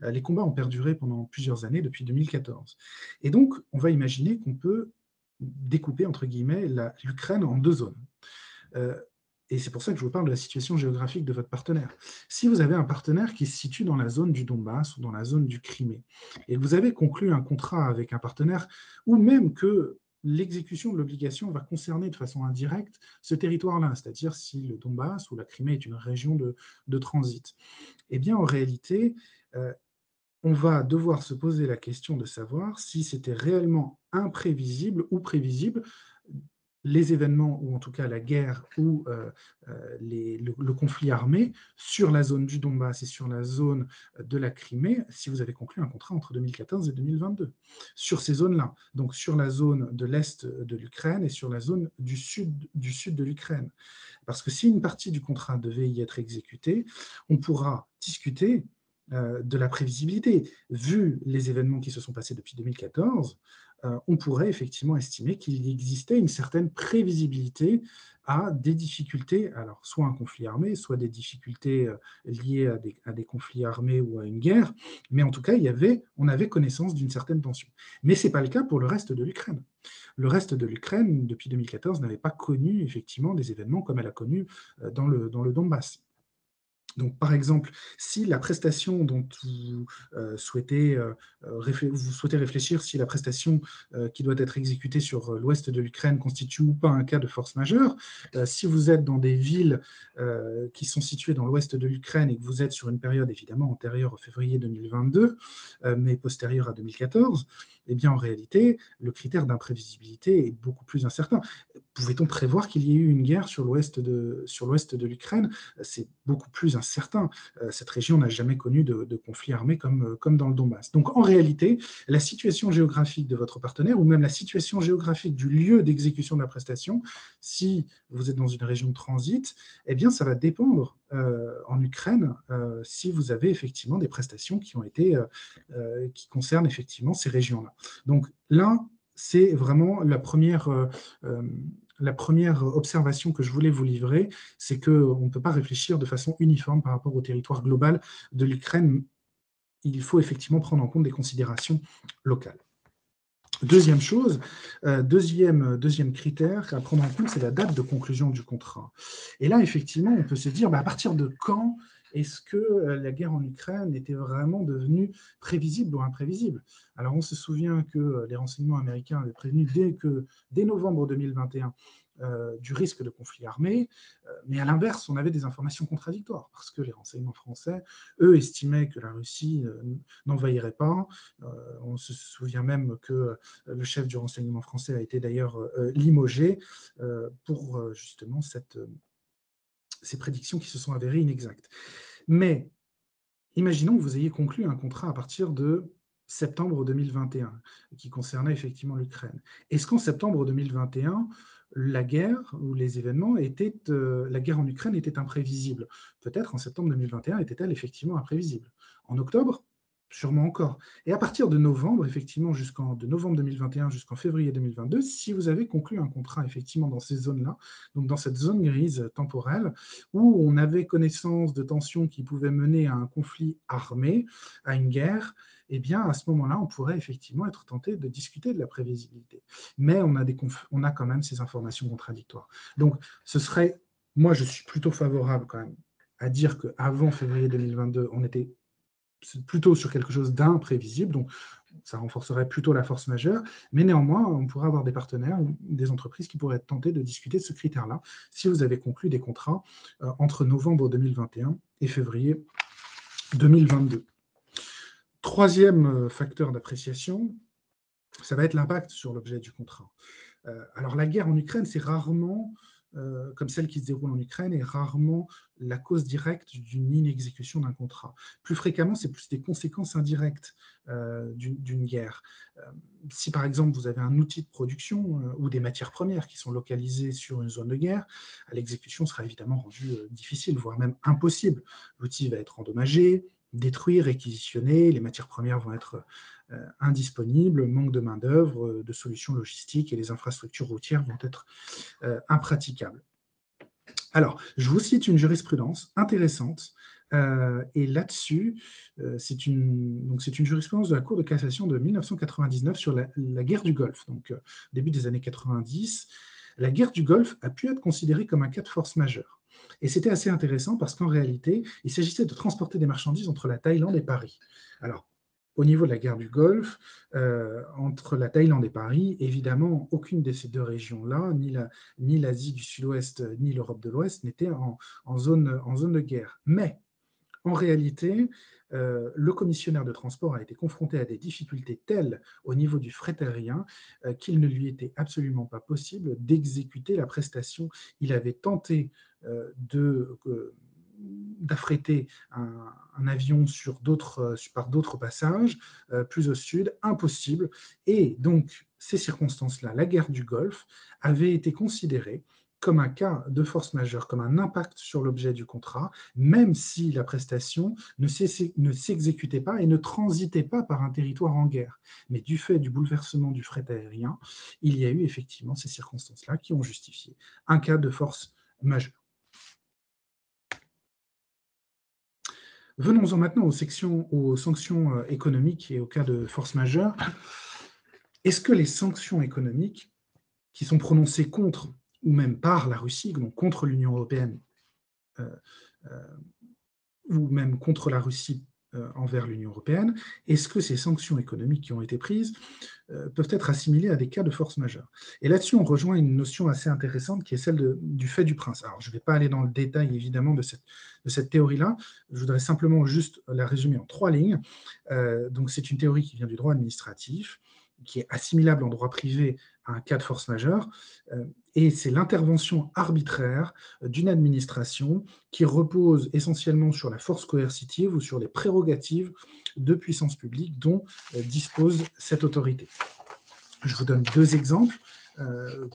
les combats ont perduré pendant plusieurs années depuis 2014. Et donc, on va imaginer qu'on peut découper, entre guillemets, l'Ukraine en deux zones. Euh, et c'est pour ça que je vous parle de la situation géographique de votre partenaire. Si vous avez un partenaire qui se situe dans la zone du Donbass ou dans la zone du Crimée, et que vous avez conclu un contrat avec un partenaire, ou même que l'exécution de l'obligation va concerner de façon indirecte ce territoire-là, c'est-à-dire si le Donbass ou la Crimée est une région de transit, eh bien en réalité, on va devoir se poser la question de savoir si c'était réellement imprévisible ou prévisible les événements, ou en tout cas la guerre ou le conflit armé sur la zone du Donbass et sur la zone de la Crimée, si vous avez conclu un contrat entre 2014 et 2022. Sur ces zones-là, donc sur la zone de l'Est de l'Ukraine et sur la zone du sud de l'Ukraine. Parce que si une partie du contrat devait y être exécutée, on pourra discuter de la prévisibilité. Vu les événements qui se sont passés depuis 2014, on pourrait effectivement estimer qu'il existait une certaine prévisibilité à des difficultés, alors soit un conflit armé, soit des difficultés liées à des conflits armés ou à une guerre, mais en tout cas, on avait connaissance d'une certaine tension. Mais ce n'est pas le cas pour le reste de l'Ukraine. Le reste de l'Ukraine, depuis 2014, n'avait pas connu effectivement des événements comme elle a connu dans le Donbass. Donc, par exemple, si la prestation dont vous souhaitez réfléchir, si la prestation qui doit être exécutée sur l'ouest de l'Ukraine constitue ou pas un cas de force majeure, si vous êtes dans des villes qui sont situées dans l'ouest de l'Ukraine et que vous êtes sur une période évidemment antérieure au février 2022, mais postérieure à 2014, eh bien en réalité, le critère d'imprévisibilité est beaucoup plus incertain. Pouvait-on prévoir qu'il y ait eu une guerre sur l'ouest de l'Ukraine? C'est beaucoup plus incertain. Cette région n'a jamais connu de conflit armé comme dans le Donbass. Donc en réalité, la situation géographique de votre partenaire, ou même la situation géographique du lieu d'exécution de la prestation, si vous êtes dans une région de transit, eh bien ça va dépendre en Ukraine si vous avez effectivement des prestations qui concernent effectivement ces régions-là. Donc là, c'est vraiment la première observation que je voulais vous livrer, c'est qu'on ne peut pas réfléchir de façon uniforme par rapport au territoire global de l'Ukraine. Il faut effectivement prendre en compte des considérations locales. Deuxième chose, deuxième critère à prendre en compte, c'est la date de conclusion du contrat. Et là, effectivement, on peut se dire, à partir de quand est-ce que la guerre en Ukraine était vraiment devenue prévisible ou imprévisible? Alors, on se souvient que les renseignements américains avaient prévenu dès novembre 2021 du risque de conflit armé, mais à l'inverse, on avait des informations contradictoires, parce que les renseignements français, eux, estimaient que la Russie n'envahirait pas. On se souvient même que le chef du renseignement français a été d'ailleurs limogé pour justement ces prédictions qui se sont avérées inexactes. Mais imaginons que vous ayez conclu un contrat à partir de septembre 2021 qui concernait effectivement l'Ukraine. Est-ce qu'en septembre 2021, la guerre ou les événements la guerre en Ukraine était imprévisible? Peut-être en septembre 2021 était-elle effectivement imprévisible. En octobre, sûrement encore. Et à partir de novembre, effectivement, de novembre 2021 jusqu'en février 2022, si vous avez conclu un contrat effectivement dans ces zones-là, donc dans cette zone grise temporelle, où on avait connaissance de tensions qui pouvaient mener à un conflit armé, à une guerre, eh bien, à ce moment-là, on pourrait effectivement être tenté de discuter de la prévisibilité. Mais on a quand même ces informations contradictoires. Donc, moi, je suis plutôt favorable quand même à dire qu'avant février 2022, on était plutôt sur quelque chose d'imprévisible, donc ça renforcerait plutôt la force majeure, mais néanmoins, on pourrait avoir des partenaires, des entreprises qui pourraient être tentées de discuter de ce critère-là, si vous avez conclu des contrats entre novembre 2021 et février 2022. Troisième facteur d'appréciation, ça va être l'impact sur l'objet du contrat. Alors la guerre en Ukraine, c'est rarement comme celle qui se déroule en Ukraine, est rarement la cause directe d'une inexécution d'un contrat. Plus fréquemment, c'est plus des conséquences indirectes d'une guerre. Euh, Si par exemple vous avez un outil de production ou des matières premières qui sont localisées sur une zone de guerre, l'exécution sera évidemment rendue difficile, voire même impossible. L'outil va être endommagé, détruit, réquisitionné, les matières premières vont être indisponibles, manque de main-d'œuvre, de solutions logistiques et les infrastructures routières vont être impraticables. Alors, je vous cite une jurisprudence intéressante. Et là-dessus, c'est une jurisprudence de la Cour de cassation de 1999 sur la guerre du Golfe, donc début des années 90. La guerre du Golfe a pu être considérée comme un cas de force majeure. Et c'était assez intéressant parce qu'en réalité, il s'agissait de transporter des marchandises entre la Thaïlande et Paris. Alors, au niveau de la guerre du Golfe, entre la Thaïlande et Paris, évidemment, aucune de ces deux régions-là, ni l'Asie du Sud-Ouest, ni l'Europe de l'Ouest, n'était en zone de guerre. Mais, en réalité, le commissionnaire de transport a été confronté à des difficultés telles au niveau du fret aérien qu'il ne lui était absolument pas possible d'exécuter la prestation. Il avait tenté d'affréter un avion par d'autres passages, plus au sud, impossible. Et donc, ces circonstances-là, la guerre du Golfe, avait été considérée comme un cas de force majeure, comme un impact sur l'objet du contrat, même si la prestation ne s'exécutait pas et ne transitait pas par un territoire en guerre. Mais du fait du bouleversement du fret aérien, il y a eu effectivement ces circonstances-là qui ont justifié un cas de force majeure. Venons-en maintenant aux sanctions économiques et aux cas de force majeure. Est-ce que les sanctions économiques qui sont prononcées contre ou même par la Russie, donc contre l'Union européenne, euh, euh, ou même contre la Russie envers l'Union européenne, est-ce que ces sanctions économiques qui ont été prises peuvent être assimilées à des cas de force majeure? Et là-dessus, on rejoint une notion assez intéressante qui est celle du fait du prince. Alors, je ne vais pas aller dans le détail, évidemment, de cette théorie-là. Je voudrais simplement juste la résumer en 3 lignes. Donc, c'est une théorie qui vient du droit administratif, qui est assimilable en droit privé à un cas de force majeure, et c'est l'intervention arbitraire d'une administration qui repose essentiellement sur la force coercitive ou sur les prérogatives de puissance publique dont dispose cette autorité. Je vous donne 2 exemples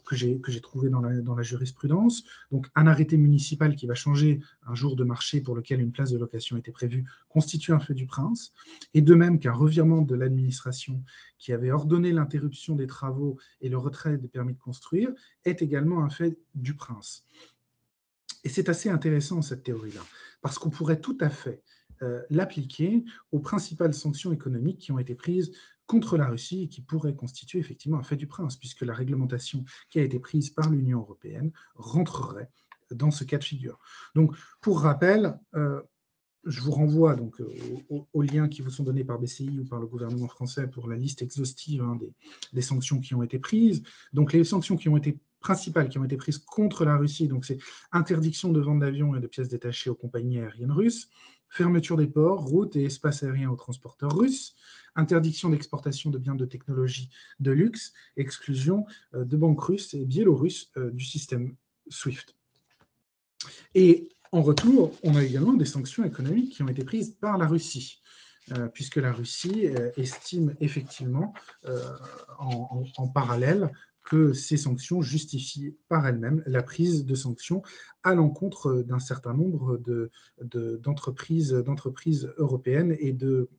que j'ai trouvés dans la jurisprudence. Donc, un arrêté municipal qui va changer un jour de marché pour lequel une place de location était prévue constitue un fait du prince, et de même qu'un revirement de l'administration qui avait ordonné l'interruption des travaux et le retrait des permis de construire est également un fait du prince. Et c'est assez intéressant, cette théorie-là, parce qu'on pourrait tout à fait l'appliquer aux principales sanctions économiques qui ont été prises contre la Russie et qui pourraient constituer effectivement un fait du prince, puisque la réglementation qui a été prise par l'Union européenne rentrerait dans ce cas de figure. Donc, pour rappel, je vous renvoie donc aux liens qui vous sont donnés par BCI ou par le gouvernement français pour la liste exhaustive des sanctions qui ont été prises. Donc, les sanctions principales qui ont été prises contre la Russie, donc c'est interdiction de vente d'avions et de pièces détachées aux compagnies aériennes russes, fermeture des ports, routes et espaces aériens aux transporteurs russes, interdiction d'exportation de biens de technologie de luxe, exclusion de banques russes et biélorusses du système SWIFT. Et en retour, on a également des sanctions économiques qui ont été prises par la Russie, puisque la Russie estime effectivement en parallèle que ces sanctions justifient par elles-mêmes la prise de sanctions à l'encontre d'un certain nombre d'entreprises européennes et de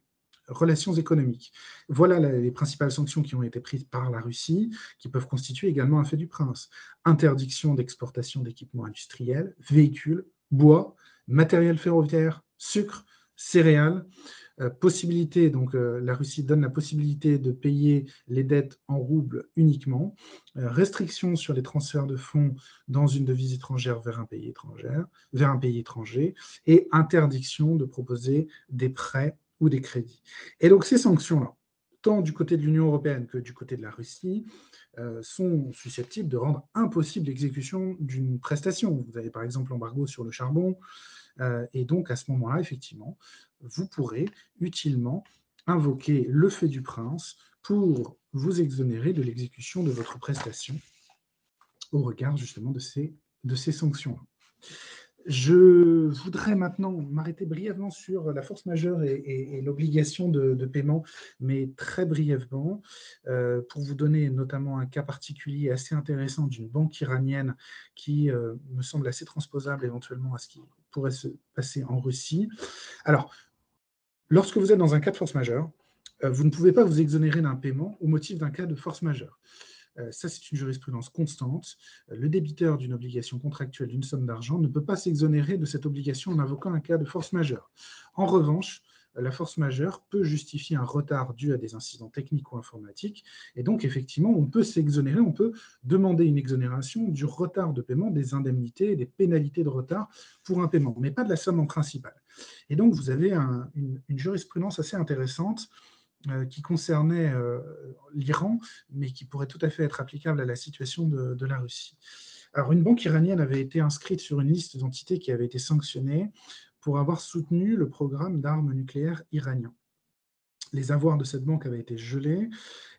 relations économiques. Voilà les principales sanctions qui ont été prises par la Russie, qui peuvent constituer également un fait du prince. Interdiction d'exportation d'équipements industriels, véhicules, bois, matériel ferroviaire, sucre, céréales. Possibilité, donc la Russie donne la possibilité de payer les dettes en roubles uniquement. Restriction sur les transferts de fonds dans une devise étrangère vers un pays étranger, et interdiction de proposer des prêts ou des crédits. Et donc ces sanctions-là, tant du côté de l'Union européenne que du côté de la Russie, sont susceptibles de rendre impossible l'exécution d'une prestation. Vous avez par exemple l'embargo sur le charbon, et donc à ce moment-là, effectivement, vous pourrez utilement invoquer le fait du prince pour vous exonérer de l'exécution de votre prestation au regard justement de ces de ces sanctions. Je voudrais maintenant m'arrêter brièvement sur la force majeure et l'obligation de paiement, mais très brièvement, pour vous donner notamment un cas particulier assez intéressant d'une banque iranienne qui me semble assez transposable éventuellement à ce qui pourrait se passer en Russie. Alors, lorsque vous êtes dans un cas de force majeure, vous ne pouvez pas vous exonérer d'un paiement au motif d'un cas de force majeure. Ça, c'est une jurisprudence constante. Le débiteur d'une obligation contractuelle d'une somme d'argent ne peut pas s'exonérer de cette obligation en invoquant un cas de force majeure. En revanche, la force majeure peut justifier un retard dû à des incidents techniques ou informatiques, et donc effectivement, on peut s'exonérer, on peut demander une exonération du retard de paiement, des indemnités, des pénalités de retard pour un paiement, mais pas de la somme en principal. Et donc, vous avez une jurisprudence assez intéressante qui concernait l'Iran, mais qui pourrait tout à fait être applicable à la situation de la Russie. Alors, une banque iranienne avait été inscrite sur une liste d'entités qui avaient été sanctionnées pour avoir soutenu le programme d'armes nucléaires iranien. Les avoirs de cette banque avaient été gelés,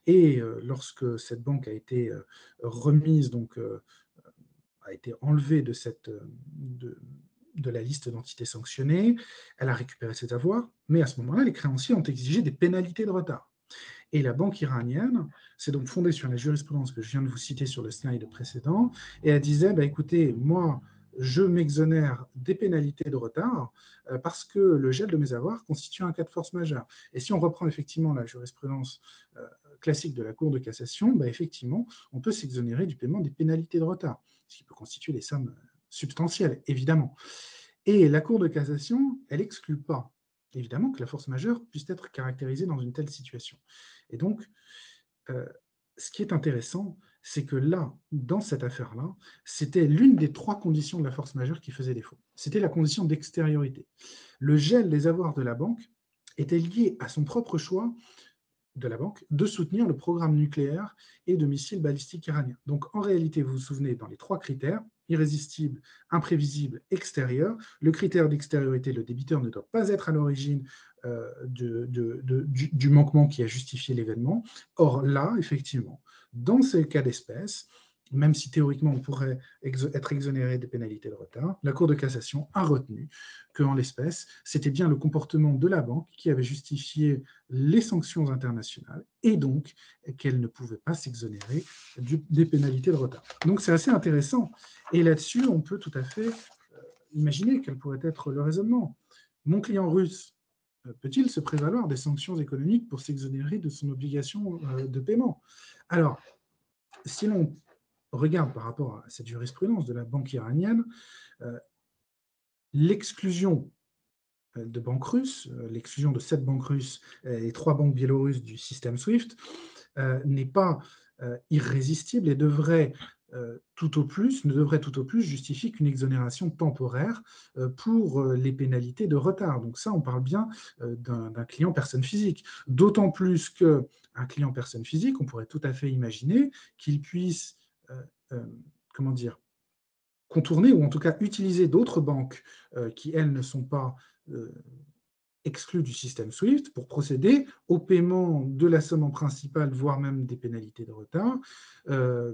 et lorsque cette banque a été remise, donc a été enlevée de la liste d'entités sanctionnées, elle a récupéré ses avoirs, mais à ce moment-là, les créanciers ont exigé des pénalités de retard. Et la banque iranienne s'est donc fondée sur la jurisprudence que je viens de vous citer sur le slide précédent, et elle disait, bah, écoutez, moi, je m'exonère des pénalités de retard parce que le gel de mes avoirs constitue un cas de force majeure. Et si on reprend effectivement la jurisprudence classique de la Cour de cassation, bah, effectivement, on peut s'exonérer du paiement des pénalités de retard, ce qui peut constituer des sommes substantielles, évidemment. Et la Cour de cassation, elle exclut pas, évidemment, que la force majeure puisse être caractérisée dans une telle situation. Et donc, ce qui est intéressant, c'est que là, dans cette affaire-là, c'était l'une des trois conditions de la force majeure qui faisait défaut. C'était la condition d'extériorité. Le gel des avoirs de la banque était lié à son propre choix de la banque de soutenir le programme nucléaire et de missiles balistiques iraniens. Donc en réalité, vous vous souvenez, dans les trois critères, irrésistible, imprévisible, extérieur, le critère d'extériorité, le débiteur ne doit pas être à l'origine du manquement qui a justifié l'événement. Or là, effectivement, dans ces cas d'espèce, même si théoriquement on pourrait être exonéré des pénalités de retard, la Cour de cassation a retenu qu'en l'espèce, c'était bien le comportement de la banque qui avait justifié les sanctions internationales et donc qu'elle ne pouvait pas s'exonérer des pénalités de retard. Donc c'est assez intéressant. Et là-dessus, on peut tout à fait imaginer quel pourrait être le raisonnement. Mon client russe peut-il se prévaloir des sanctions économiques pour s'exonérer de son obligation de paiement? Alors, si l'on regarde par rapport à cette jurisprudence de la banque iranienne, l'exclusion de banques russes, l'exclusion de 7 banques russes et 3 banques biélorusses du système SWIFT n'est pas irrésistible et devrait ne devrait tout au plus justifier qu'une exonération temporaire pour les pénalités de retard. Donc ça, on parle bien d'un client personne physique. D'autant plus qu'un client personne physique, on pourrait tout à fait imaginer qu'il puisse, comment dire, contourner ou en tout cas utiliser d'autres banques qui, elles, ne sont pas exclus du système SWIFT pour procéder au paiement de la somme en principale, voire même des pénalités de retard.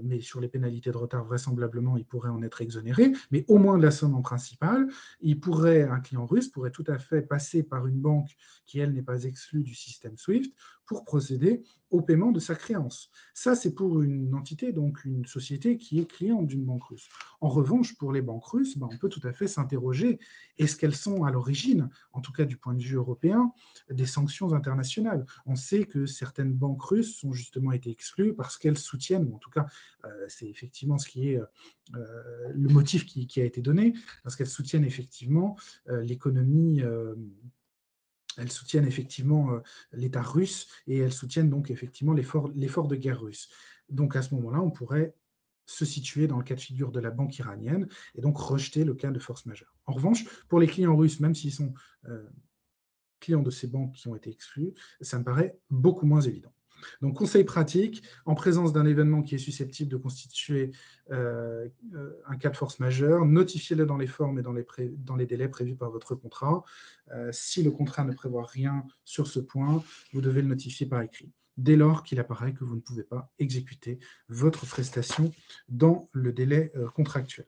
Mais sur les pénalités de retard, vraisemblablement, il pourrait en être exonéré, mais au moins de la somme en principale, un client russe pourrait tout à fait passer par une banque qui, elle, n'est pas exclue du système SWIFT pour procéder au paiement de sa créance. Ça, c'est pour une entité, donc une société qui est cliente d'une banque russe. En revanche, pour les banques russes, on peut tout à fait s'interroger, est-ce qu'elles sont à l'origine, en tout cas du point de vue européen, des sanctions internationales? On sait que certaines banques russes ont justement été exclues parce qu'elles soutiennent, ou en tout cas, c'est effectivement ce qui est le motif qui a été donné, parce qu'elles soutiennent effectivement l'économie. Elles soutiennent effectivement l'État russe et elles soutiennent donc effectivement l'effort de guerre russe. Donc à ce moment-là, on pourrait se situer dans le cas de figure de la banque iranienne et donc rejeter le cas de force majeure. En revanche, pour les clients russes, même s'ils sont clients de ces banques qui ont été exclus, ça me paraît beaucoup moins évident. Donc, conseil pratique, en présence d'un événement qui est susceptible de constituer un cas de force majeure, notifiez-le dans les formes et dans les délais prévus par votre contrat. Si le contrat ne prévoit rien sur ce point, vous devez le notifier par écrit, dès lors qu'il apparaît que vous ne pouvez pas exécuter votre prestation dans le délai contractuel.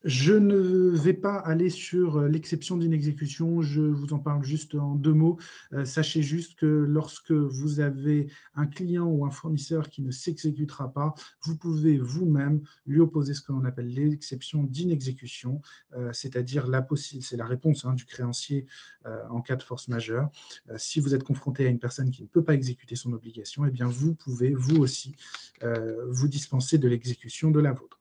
Je ne vais pas aller sur l'exception d'inexécution, je vous en parle juste en 2 mots. Sachez juste que lorsque vous avez un client ou un fournisseur qui ne s'exécutera pas, vous pouvez vous-même lui opposer ce que l'on appelle l'exception d'inexécution, c'est-à-dire c'est la réponse, hein, du créancier, en cas de force majeure. Si vous êtes confronté à une personne qui ne peut pas exécuter son obligation, eh bien vous pouvez, vous aussi, vous dispenser de l'exécution de la vôtre.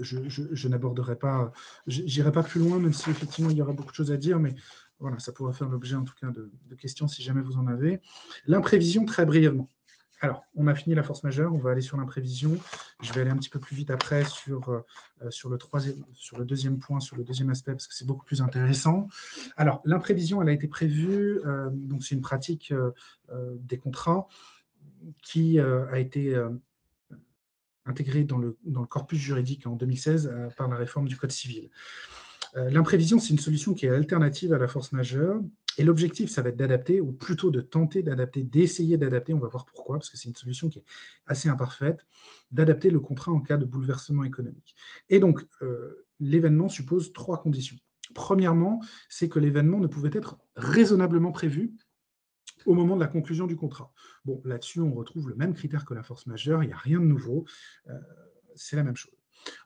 Je n'aborderai pas, j'irai pas plus loin, même si effectivement il y aura beaucoup de choses à dire, mais voilà, ça pourra faire l'objet en tout cas de questions si jamais vous en avez. L'imprévision, très brièvement. Alors, on a fini la force majeure, on va aller sur l'imprévision. Je vais aller un petit peu plus vite après sur le deuxième point, sur le deuxième aspect, parce que c'est beaucoup plus intéressant. Alors, l'imprévision, elle a été prévue, donc c'est une pratique des contrats qui a été intégrée dans le corpus juridique en 2016 par la réforme du Code civil. L'imprévision, c'est une solution qui est alternative à la force majeure. Et l'objectif, ça va être d'adapter, ou plutôt de tenter d'adapter, d'essayer d'adapter, on va voir pourquoi, parce que c'est une solution qui est assez imparfaite, d'adapter le contrat en cas de bouleversement économique. Et donc, l'événement suppose 3 conditions. Premièrement, c'est que l'événement ne pouvait être raisonnablement prévu au moment de la conclusion du contrat. Bon, là-dessus, on retrouve le même critère que la force majeure, il n'y a rien de nouveau, c'est la même chose.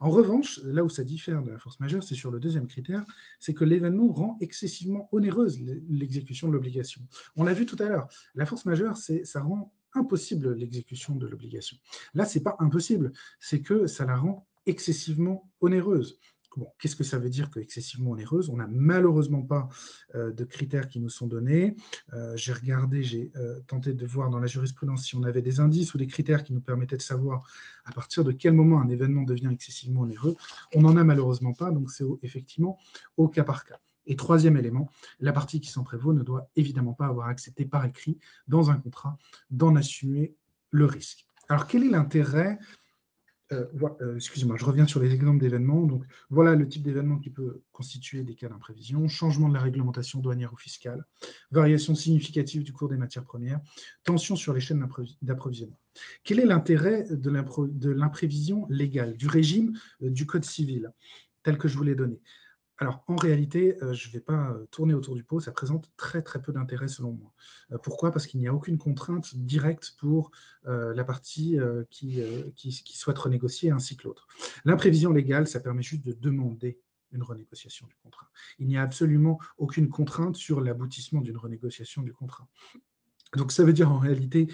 En revanche, là où ça diffère de la force majeure, c'est sur le deuxième critère, c'est que l'événement rend excessivement onéreuse l'exécution de l'obligation. On l'a vu tout à l'heure, la force majeure, ça rend impossible l'exécution de l'obligation. Là, ce n'est pas impossible, c'est que ça la rend excessivement onéreuse. Bon, qu'est-ce que ça veut dire que excessivement onéreuse? On n'a malheureusement pas de critères qui nous sont donnés. J'ai regardé, j'ai tenté de voir dans la jurisprudence si on avait des indices ou des critères qui nous permettaient de savoir à partir de quel moment un événement devient excessivement onéreux. On n'en a malheureusement pas, donc c'est effectivement au cas par cas. Et troisième élément, la partie qui s'en prévaut ne doit évidemment pas avoir accepté par écrit dans un contrat d'en assumer le risque. Alors quel est l'intérêt excusez-moi, je reviens sur les exemples d'événements. Donc, voilà le type d'événement qui peut constituer des cas d'imprévision: changement de la réglementation douanière ou fiscale, variation significative du cours des matières premières, tension sur les chaînes d'approvisionnement. Quel est l'intérêt de l'imprévision légale, du régime du Code civil, tel que je vous l'ai donné? Alors, en réalité, je ne vais pas tourner autour du pot, ça présente très très peu d'intérêt selon moi. Pourquoi? Parce qu'il n'y a aucune contrainte directe pour la partie qui souhaite renégocier ainsi que l'autre. L'imprévision légale, ça permet juste de demander une renégociation du contrat. Il n'y a absolument aucune contrainte sur l'aboutissement d'une renégociation du contrat. Donc ça veut dire en réalité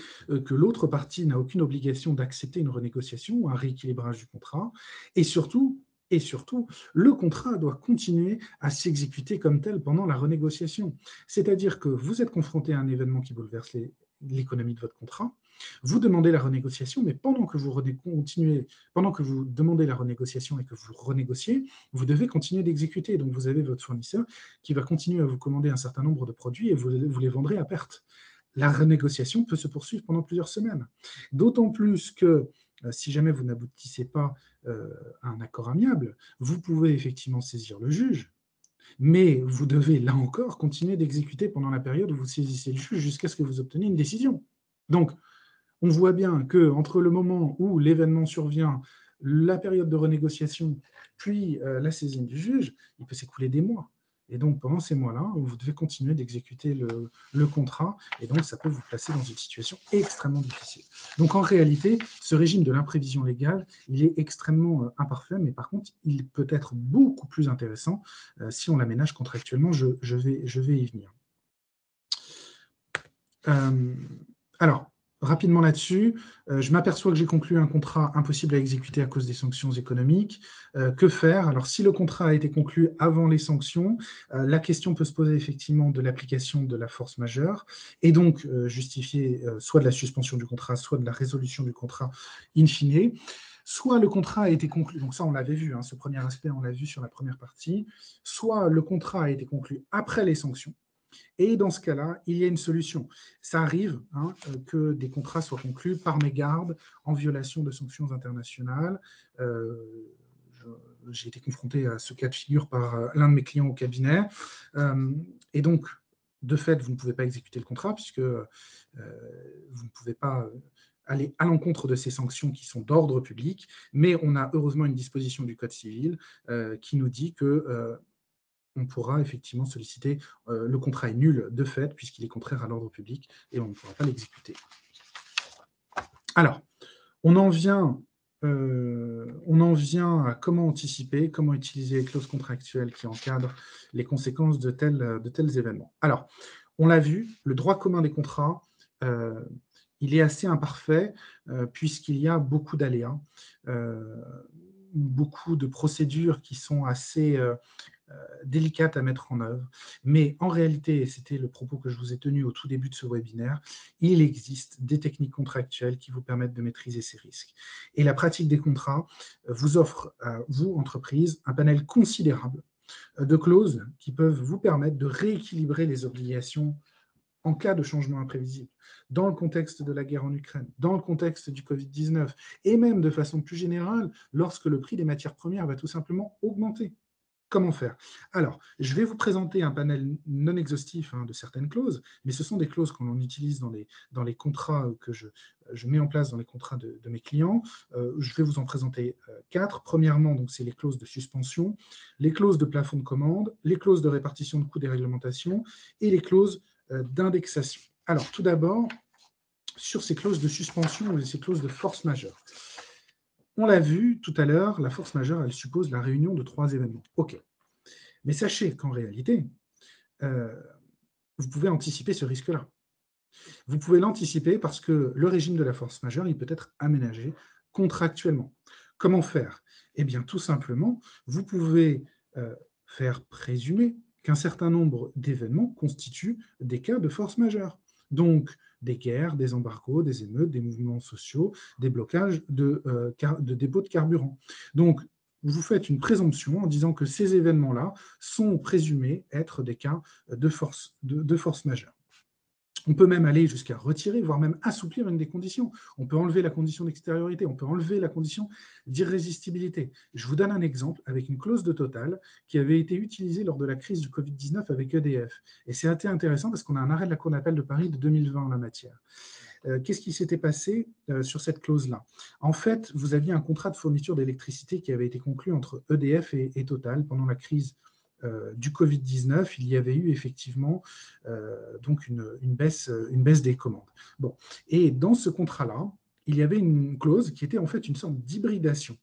que l'autre partie n'a aucune obligation d'accepter une renégociation ou un rééquilibrage du contrat, et surtout, et surtout, le contrat doit continuer à s'exécuter comme tel pendant la renégociation. C'est-à-dire que vous êtes confronté à un événement qui bouleverse l'économie de votre contrat, vous demandez la renégociation, mais pendant que vous demandez la renégociation et que vous renégociez, vous devez continuer d'exécuter. Donc vous avez votre fournisseur qui va continuer à vous commander un certain nombre de produits et vous les vendrez à perte. La renégociation peut se poursuivre pendant plusieurs semaines. D'autant plus que si jamais vous n'aboutissez pas à un accord amiable, vous pouvez effectivement saisir le juge, mais vous devez, là encore, continuer d'exécuter pendant la période où vous saisissez le juge jusqu'à ce que vous obteniez une décision. Donc, on voit bien qu'entre le moment où l'événement survient, la période de renégociation, puis la saisine du juge, il peut s'écouler des mois. Et donc, pendant ces mois-là, vous devez continuer d'exécuter le contrat, et donc ça peut vous placer dans une situation extrêmement difficile. Donc, en réalité, ce régime de l'imprévision légale, il est extrêmement imparfait, mais par contre, il peut être beaucoup plus intéressant si on l'aménage contractuellement. Je vais y venir. Alors, rapidement là-dessus, je m'aperçois que j'ai conclu un contrat impossible à exécuter à cause des sanctions économiques. Que faire? Alors, si le contrat a été conclu avant les sanctions, la question peut se poser effectivement de l'application de la force majeure et donc justifier soit de la suspension du contrat, soit de la résolution du contrat in fine. Soit le contrat a été conclu, donc ça on l'avait vu, hein, ce premier aspect on l'a vu sur la première partie, soit le contrat a été conclu après les sanctions. Et dans ce cas-là, il y a une solution. Ça arrive que des contrats soient conclus par mégarde en violation de sanctions internationales. J'ai été confronté à ce cas de figure par l'un de mes clients au cabinet. Et donc, de fait, vous ne pouvez pas exécuter le contrat puisque vous ne pouvez pas aller à l'encontre de ces sanctions qui sont d'ordre public, mais on a heureusement une disposition du Code civil qui nous dit que on pourra effectivement solliciter, le contrat est nul de fait, puisqu'il est contraire à l'ordre public, et on ne pourra pas l'exécuter. Alors, on en vient, à comment anticiper, comment utiliser les clauses contractuelles qui encadrent les conséquences de tels événements. Alors, on l'a vu, le droit commun des contrats, heu, il est assez imparfait, puisqu'il y a beaucoup d'aléas, heu, beaucoup de procédures qui sont assez, délicate à mettre en œuvre. Mais en réalité, et c'était le propos que je vous ai tenu au tout début de ce webinaire, il existe des techniques contractuelles qui vous permettent de maîtriser ces risques. Et la pratique des contrats vous offre, à vous, entreprise, un panel considérable de clauses qui peuvent vous permettre de rééquilibrer les obligations en cas de changement imprévisible, dans le contexte de la guerre en Ukraine, dans le contexte du Covid-19, et même de façon plus générale, lorsque le prix des matières premières va tout simplement augmenter. Comment faire? Alors, je vais vous présenter un panel non exhaustif, hein, de certaines clauses, mais ce sont des clauses que l'on utilise dans les contrats que je mets en place dans les contrats de mes clients. Je vais vous en présenter 4. Premièrement, donc, c'est les clauses de suspension, les clauses de plafond de commande, les clauses de répartition de coûts des réglementations et les clauses d'indexation. Alors, tout d'abord, sur ces clauses de suspension ou ces clauses de force majeure. On l'a vu tout à l'heure, la force majeure, elle suppose la réunion de 3 événements. OK. Mais sachez qu'en réalité, heu, vous pouvez anticiper ce risque-là. Vous pouvez l'anticiper parce que le régime de la force majeure, il peut être aménagé contractuellement. Comment faire? Eh bien, tout simplement, vous pouvez, faire présumer qu'un certain nombre d'événements constituent des cas de force majeure. Donc, des guerres, des embargos, des émeutes, des mouvements sociaux, des blocages de dépôts de carburant. Donc, vous faites une présomption en disant que ces événements-là sont présumés être des cas de force majeure. On peut même aller jusqu'à retirer, voire même assouplir une des conditions. On peut enlever la condition d'extériorité, on peut enlever la condition d'irrésistibilité. Je vous donne un exemple avec une clause de Total qui avait été utilisée lors de la crise du Covid-19 avec EDF. Et c'est assez intéressant parce qu'on a un arrêt de la Cour d'appel de Paris de 2020 en la matière. Qu'est-ce qui s'était passé sur cette clause-là? En fait, vous aviez un contrat de fourniture d'électricité qui avait été conclu entre EDF et Total pendant la crise du Covid-19. Il y avait eu effectivement donc une baisse des commandes. Bon. Et dans ce contrat-là, il y avait une clause qui était en fait une sorte d'hybridation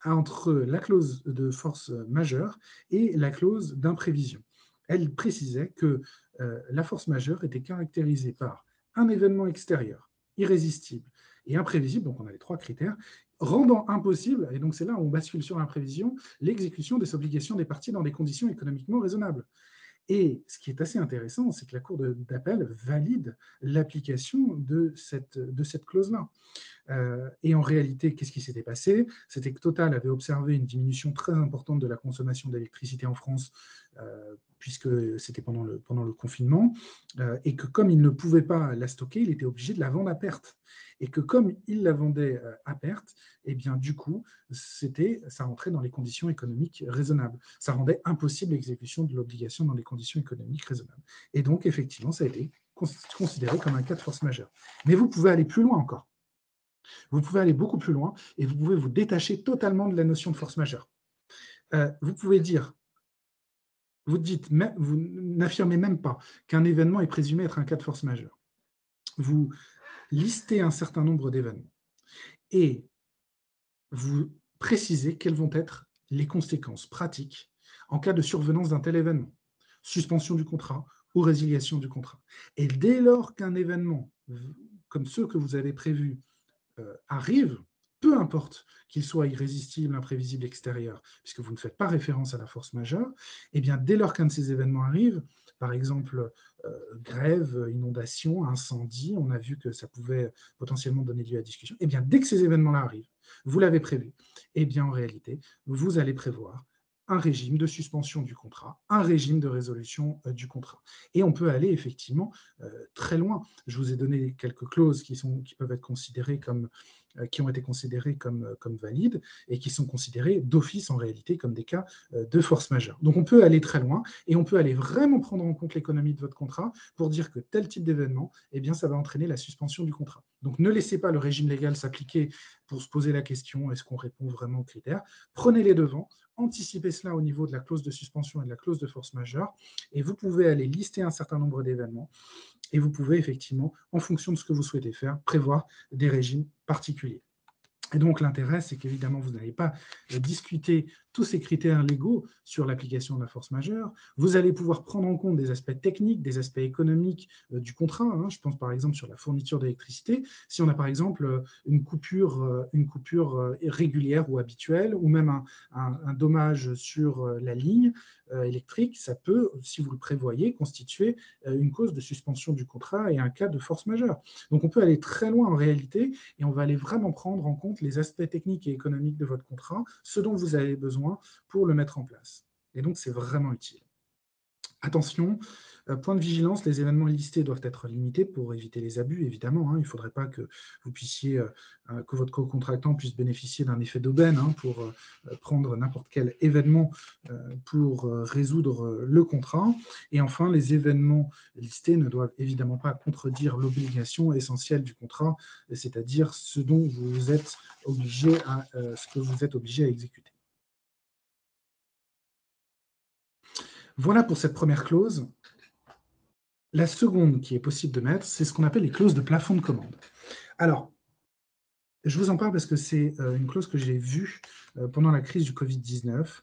entre la clause de force majeure et la clause d'imprévision. Elle précisait que la force majeure était caractérisée par un événement extérieur, irrésistible et imprévisible, donc on a les 3 critères, rendant impossible, et donc c'est là où on bascule sur l'imprévision, l'exécution des obligations des parties dans des conditions économiquement raisonnables. Et ce qui est assez intéressant, c'est que la Cour d'appel valide l'application de cette clause-là. Et en réalité, qu'est-ce qui s'était passé? C'était que Total avait observé une diminution très importante de la consommation d'électricité en France, puisque c'était pendant le confinement, et que comme il ne pouvait pas la stocker, il était obligé de la vendre à perte. Et que comme il la vendait à perte, eh bien, du coup, ça rentrait dans les conditions économiques raisonnables. Ça rendait impossible l'exécution de l'obligation dans les conditions économiques raisonnables. Et donc, effectivement, ça a été considéré comme un cas de force majeure. Mais vous pouvez aller plus loin encore. Vous pouvez aller beaucoup plus loin et vous pouvez vous détacher totalement de la notion de force majeure. Vous pouvez dire, vous n'affirmez même pas qu'un événement est présumé être un cas de force majeure. Vous listez un certain nombre d'événements et vous précisez quelles vont être les conséquences pratiques en cas de survenance d'un tel événement. Suspension du contrat ou résiliation du contrat. Et dès lors qu'un événement, comme ceux que vous avez prévus, arrive, peu importe qu'il soit irrésistible, imprévisible, extérieur, puisque vous ne faites pas référence à la force majeure, eh bien, dès lors qu'un de ces événements arrive, par exemple, grève, inondation, incendie, on a vu que ça pouvait potentiellement donner lieu à discussion, eh bien, dès que ces événements-là arrivent, vous l'avez prévu, eh bien, en réalité, vous allez prévoir un régime de suspension du contrat, un régime de résolution du contrat. Et on peut aller effectivement très loin. Je vous ai donné quelques clauses qui peuvent être considérées comme qui ont été considérés comme valides et qui sont considérés d'office en réalité comme des cas de force majeure. Donc on peut aller très loin et on peut aller vraiment prendre en compte l'économie de votre contrat pour dire que tel type d'événement, eh bien, ça va entraîner la suspension du contrat. Donc ne laissez pas le régime légal s'appliquer pour se poser la question, est-ce qu'on répond vraiment aux critères? Prenez les devants, anticipez cela au niveau de la clause de suspension et de la clause de force majeure, et vous pouvez aller lister un certain nombre d'événements, et vous pouvez effectivement, en fonction de ce que vous souhaitez faire, prévoir des régimes particuliers. Et donc, l'intérêt, c'est qu'évidemment, vous n'allez pas discuter tous ces critères légaux sur l'application de la force majeure. Vous allez pouvoir prendre en compte des aspects techniques, des aspects économiques du contrat. Je pense par exemple sur la fourniture d'électricité. Si on a par exemple une coupure régulière ou habituelle, ou même un dommage sur la ligne électrique, ça peut, si vous le prévoyez, constituer une cause de suspension du contrat et un cas de force majeure. Donc, on peut aller très loin en réalité et on va aller vraiment prendre en compte les aspects techniques et économiques de votre contrat, ce dont vous avez besoin pour le mettre en place. Et donc, c'est vraiment utile. Attention, point de vigilance, les événements listés doivent être limités pour éviter les abus, évidemment. Il ne faudrait pas que vous puissiez, que votre co-contractant puisse bénéficier d'un effet d'aubaine pour prendre n'importe quel événement pour résoudre le contrat. Et enfin, les événements listés ne doivent évidemment pas contredire l'obligation essentielle du contrat, c'est-à-dire ce que vous êtes obligé à exécuter. Voilà pour cette première clause. La seconde qui est possible de mettre, c'est ce qu'on appelle les clauses de plafond de commande. Alors, je vous en parle parce que c'est une clause que j'ai vue pendant la crise du Covid-19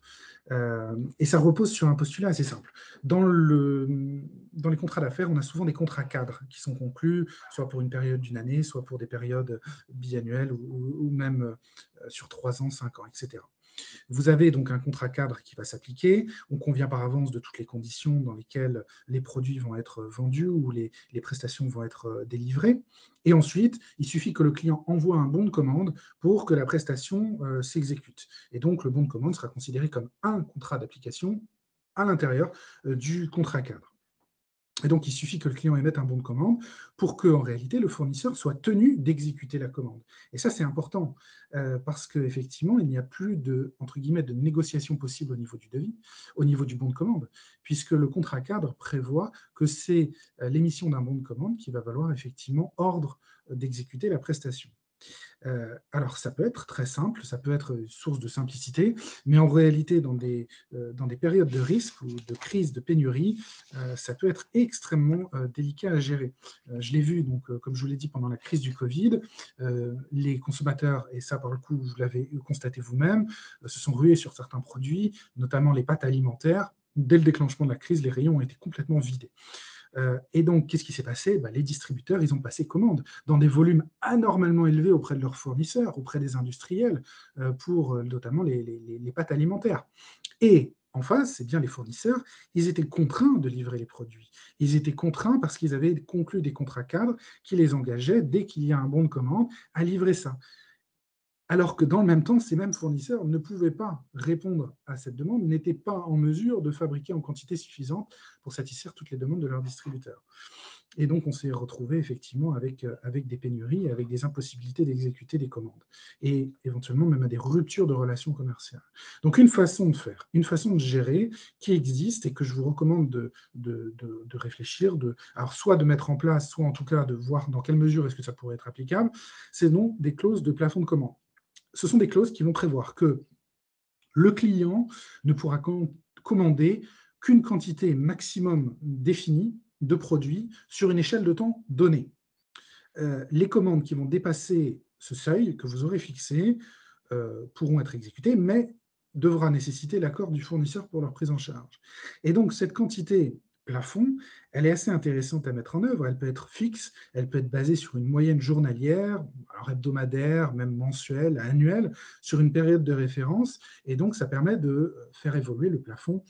et ça repose sur un postulat assez simple. Dans les contrats d'affaires, on a souvent des contrats cadres qui sont conclus, soit pour une période d'une année, soit pour des périodes biannuelles ou même sur 3 ans, 5 ans, etc. Vous avez donc un contrat cadre qui va s'appliquer. On convient par avance de toutes les conditions dans lesquelles les produits vont être vendus ou les prestations vont être délivrées. Et ensuite, il suffit que le client envoie un bon de commande pour que la prestation s'exécute. Et donc, le bon de commande sera considéré comme un contrat d'application à l'intérieur du contrat cadre. Et donc, il suffit que le client émette un bon de commande pour que, en réalité, le fournisseur soit tenu d'exécuter la commande. Et ça, c'est important parce qu'effectivement, il n'y a plus de, entre guillemets, de négociation possible au niveau du devis, au niveau du bon de commande, puisque le contrat cadre prévoit que c'est l'émission d'un bon de commande qui va valoir effectivement ordre d'exécuter la prestation. Alors, ça peut être très simple, ça peut être une source de simplicité, mais en réalité, dans des périodes de risque ou de crise, de pénurie, ça peut être extrêmement délicat à gérer. Je l'ai vu, donc, comme je vous l'ai dit, pendant la crise du Covid, les consommateurs, et ça, par le coup, vous l'avez constaté vous-même, se sont rués sur certains produits, notamment les pâtes alimentaires. Dès le déclenchement de la crise, les rayons ont été complètement vidés. Et donc, qu'est-ce qui s'est passé? Les distributeurs, ils ont passé commande dans des volumes anormalement élevés auprès de leurs fournisseurs, auprès des industriels, pour notamment les pâtes alimentaires. Et en face, c'est bien les fournisseurs, ils étaient contraints de livrer les produits. Ils étaient contraints parce qu'ils avaient conclu des contrats cadres qui les engageaient, dès qu'il y a un bon de commande, à livrer ça. Alors que dans le même temps, ces mêmes fournisseurs ne pouvaient pas répondre à cette demande, n'étaient pas en mesure de fabriquer en quantité suffisante pour satisfaire toutes les demandes de leurs distributeurs. Et donc, on s'est retrouvé effectivement avec des pénuries, avec des impossibilités d'exécuter des commandes, et éventuellement même à des ruptures de relations commerciales. Donc, une façon de faire, une façon de gérer qui existe et que je vous recommande de réfléchir, alors soit de mettre en place, soit en tout cas de voir dans quelle mesure est-ce que ça pourrait être applicable, c'est donc des clauses de plafond de commande. Ce sont des clauses qui vont prévoir que le client ne pourra commander qu'une quantité maximum définie de produits sur une échelle de temps donnée. Les commandes qui vont dépasser ce seuil que vous aurez fixé pourront être exécutées, mais devra nécessiter l'accord du fournisseur pour leur prise en charge. Et donc, cette quantité plafond, elle est assez intéressante à mettre en œuvre. Elle peut être fixe, elle peut être basée sur une moyenne journalière, alors hebdomadaire, même mensuelle, annuelle, sur une période de référence. Et donc, ça permet de faire évoluer le plafond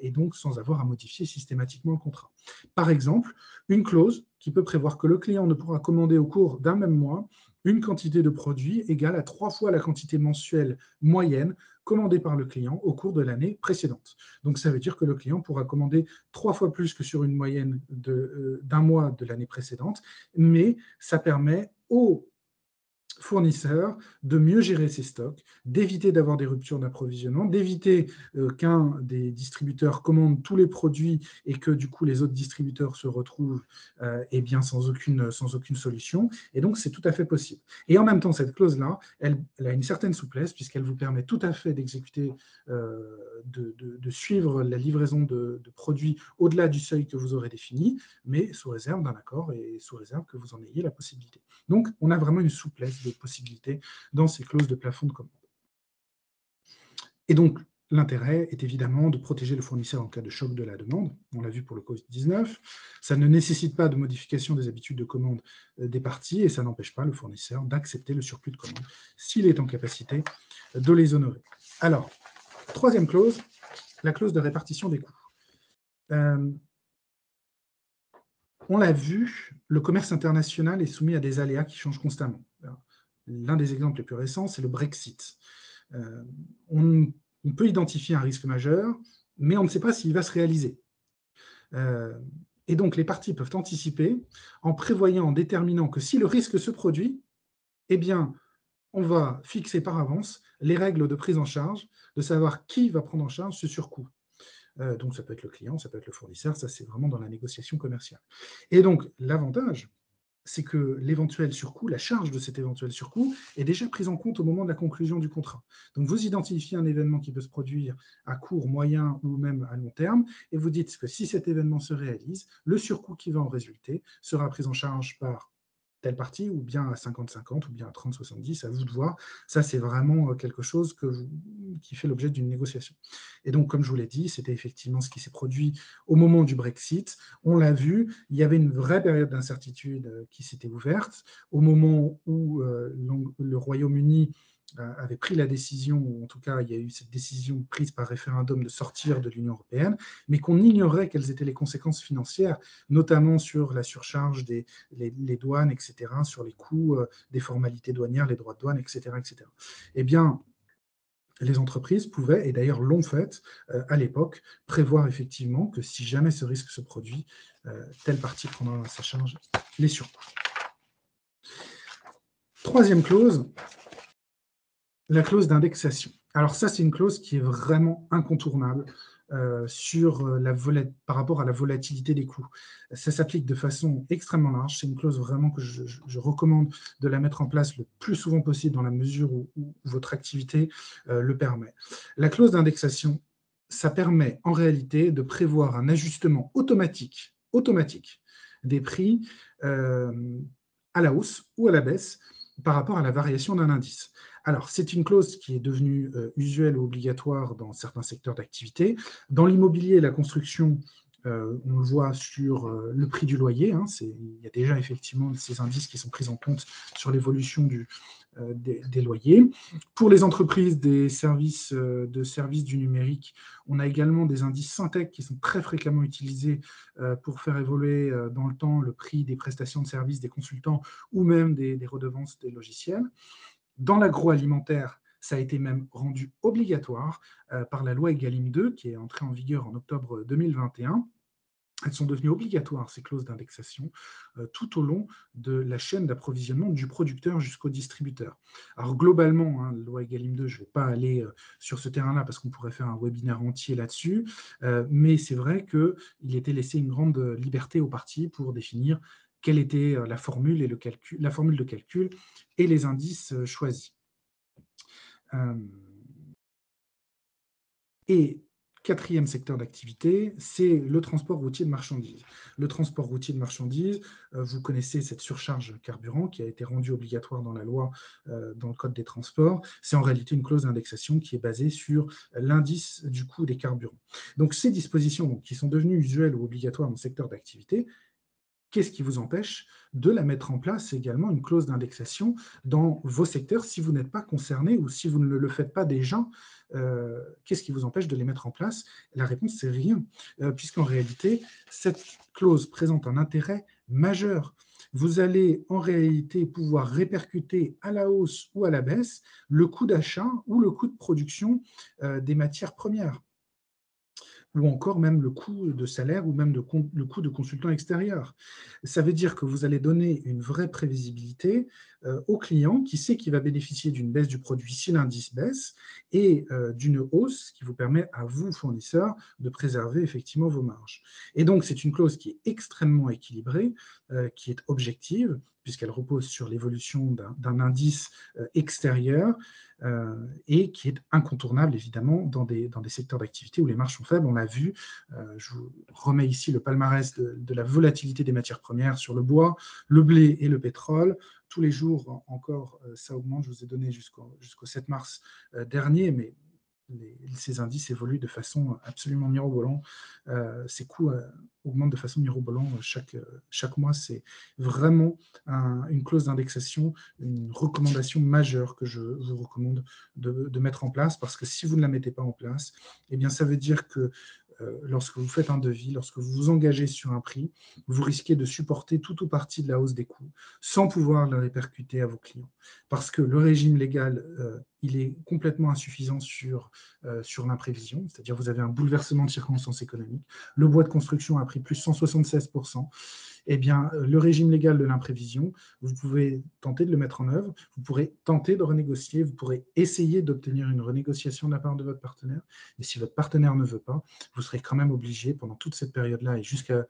et donc sans avoir à modifier systématiquement le contrat. Par exemple, une clause qui peut prévoir que le client ne pourra commander au cours d'un même mois une quantité de produits égale à 3 fois la quantité mensuelle moyenne commandée par le client au cours de l'année précédente. Donc ça veut dire que le client pourra commander 3 fois plus que sur une moyenne d'un mois de l'année précédente, mais ça permet au fournisseur de mieux gérer ses stocks, d'éviter d'avoir des ruptures d'approvisionnement, d'éviter qu'un des distributeurs commande tous les produits et que du coup les autres distributeurs se retrouvent eh bien, sans aucune solution. Et donc c'est tout à fait possible. Et en même temps, cette clause-là, elle a une certaine souplesse puisqu'elle vous permet tout à fait d'exécuter, de suivre la livraison de produits au-delà du seuil que vous aurez défini, mais sous réserve d'un accord et sous réserve que vous en ayez la possibilité. Donc, on a vraiment une souplesse de possibilités dans ces clauses de plafond de commande. Et donc, l'intérêt est évidemment de protéger le fournisseur en cas de choc de la demande. On l'a vu pour le Covid-19. Ça ne nécessite pas de modification des habitudes de commande des parties et ça n'empêche pas le fournisseur d'accepter le surplus de commande s'il est en capacité de les honorer. Alors, troisième clause, la clause de répartition des coûts. On l'a vu, le commerce international est soumis à des aléas qui changent constamment. L'un des exemples les plus récents, c'est le Brexit. On peut identifier un risque majeur, mais on ne sait pas s'il va se réaliser. Et donc, les parties peuvent anticiper en prévoyant, en déterminant que si le risque se produit, eh bien, on va fixer par avance les règles de prise en charge, de savoir qui va prendre en charge ce surcoût. Donc, ça peut être le client, ça peut être le fournisseur, ça, c'est vraiment dans la négociation commerciale. Et donc, l'avantage, c'est que l'éventuel surcoût, la charge de cet éventuel surcoût, est déjà prise en compte au moment de la conclusion du contrat. Donc, vous identifiez un événement qui peut se produire à court, moyen ou même à long terme, et vous dites que si cet événement se réalise, le surcoût qui va en résulter sera pris en charge par telle partie, ou bien à 50-50, ou bien à 30-70, à vous de voir. Ça, c'est vraiment quelque chose qui fait l'objet d'une négociation. Et donc, comme je vous l'ai dit, c'était effectivement ce qui s'est produit au moment du Brexit. On l'a vu, il y avait une vraie période d'incertitude qui s'était ouverte au moment où le Royaume-Uni avait pris la décision, ou en tout cas il y a eu cette décision prise par référendum de sortir de l'Union européenne, mais qu'on ignorait quelles étaient les conséquences financières, notamment sur la surcharge des les douanes, etc., sur les coûts des formalités douanières, les droits de douane, etc., etc. Eh bien, les entreprises pouvaient, et d'ailleurs l'ont fait à l'époque, prévoir effectivement que si jamais ce risque se produit, telle partie prendra à sa charge les surcoûts. Troisième clause, la clause d'indexation. Alors ça, c'est une clause qui est vraiment incontournable par rapport à la volatilité des coûts. Ça s'applique de façon extrêmement large. C'est une clause vraiment que je recommande de la mettre en place le plus souvent possible dans la mesure où votre activité le permet. La clause d'indexation, ça permet en réalité de prévoir un ajustement automatique des prix à la hausse ou à la baisse par rapport à la variation d'un indice. Alors, c'est une clause qui est devenue usuelle ou obligatoire dans certains secteurs d'activité. Dans l'immobilier et la construction, on le voit sur le prix du loyer. Il y a déjà effectivement ces indices qui sont pris en compte sur l'évolution des loyers. Pour les entreprises des services du numérique, on a également des indices Syntec qui sont très fréquemment utilisés pour faire évoluer dans le temps le prix des prestations de services des consultants ou même des redevances des logiciels. Dans l'agroalimentaire, ça a été même rendu obligatoire par la loi Egalim 2, qui est entrée en vigueur en octobre 2021. Elles sont devenues obligatoires, ces clauses d'indexation, tout au long de la chaîne d'approvisionnement du producteur jusqu'au distributeur. Alors globalement, la loi Egalim 2, je ne vais pas aller sur ce terrain-là parce qu'on pourrait faire un webinaire entier là-dessus, mais c'est vrai qu'il était laissé une grande liberté aux parties pour définir quelle était la formule de calcul et les indices choisis. Et quatrième secteur d'activité, c'est le transport routier de marchandises. Le transport routier de marchandises, vous connaissez cette surcharge carburant qui a été rendue obligatoire dans la loi, dans le Code des transports. C'est en réalité une clause d'indexation qui est basée sur l'indice du coût des carburants. Donc ces dispositions qui sont devenues usuelles ou obligatoires dans le secteur d'activité, qu'est-ce qui vous empêche de la mettre en place également, une clause d'indexation dans vos secteurs si vous n'êtes pas concerné ou si vous ne le faites pas déjà? Qu'est-ce qui vous empêche de les mettre en place? La réponse, c'est rien, puisqu'en réalité, cette clause présente un intérêt majeur. Vous allez en réalité pouvoir répercuter à la hausse ou à la baisse le coût d'achat ou le coût de production des matières premières, ou encore même le coût de salaire ou même le coût de consultant extérieur. Ça veut dire que vous allez donner une vraie prévisibilité au client qui sait qu'il va bénéficier d'une baisse du produit si l'indice baisse et d'une hausse qui vous permet à vous, fournisseur, de préserver effectivement vos marges. Et donc, c'est une clause qui est extrêmement équilibrée, qui est objective, puisqu'elle repose sur l'évolution d'un indice extérieur et qui est incontournable, évidemment, dans des secteurs d'activité où les marges sont faibles. On l'a vu, je vous remets ici le palmarès de la volatilité des matières premières sur le bois, le blé et le pétrole. Tous les jours, encore, ça augmente. Je vous ai donné jusqu'au 7 mars dernier, mais ces indices évoluent de façon absolument mirobolante. Ces coûts augmentent de façon mirobolante chaque mois. C'est vraiment une clause d'indexation, une recommandation majeure que je vous recommande de mettre en place, parce que si vous ne la mettez pas en place, eh bien, ça veut dire que lorsque vous faites un devis, lorsque vous vous engagez sur un prix, vous risquez de supporter tout ou partie de la hausse des coûts sans pouvoir le répercuter à vos clients. Parce que le régime légal, il est complètement insuffisant sur l'imprévision, c'est-à-dire vous avez un bouleversement de circonstances économiques. Le bois de construction a pris plus 176%. Eh bien, le régime légal de l'imprévision, vous pouvez tenter de le mettre en œuvre, vous pourrez tenter de renégocier, vous pourrez essayer d'obtenir une renégociation de la part de votre partenaire. Et si votre partenaire ne veut pas, vous serez quand même obligé, pendant toute cette période-là et jusqu'à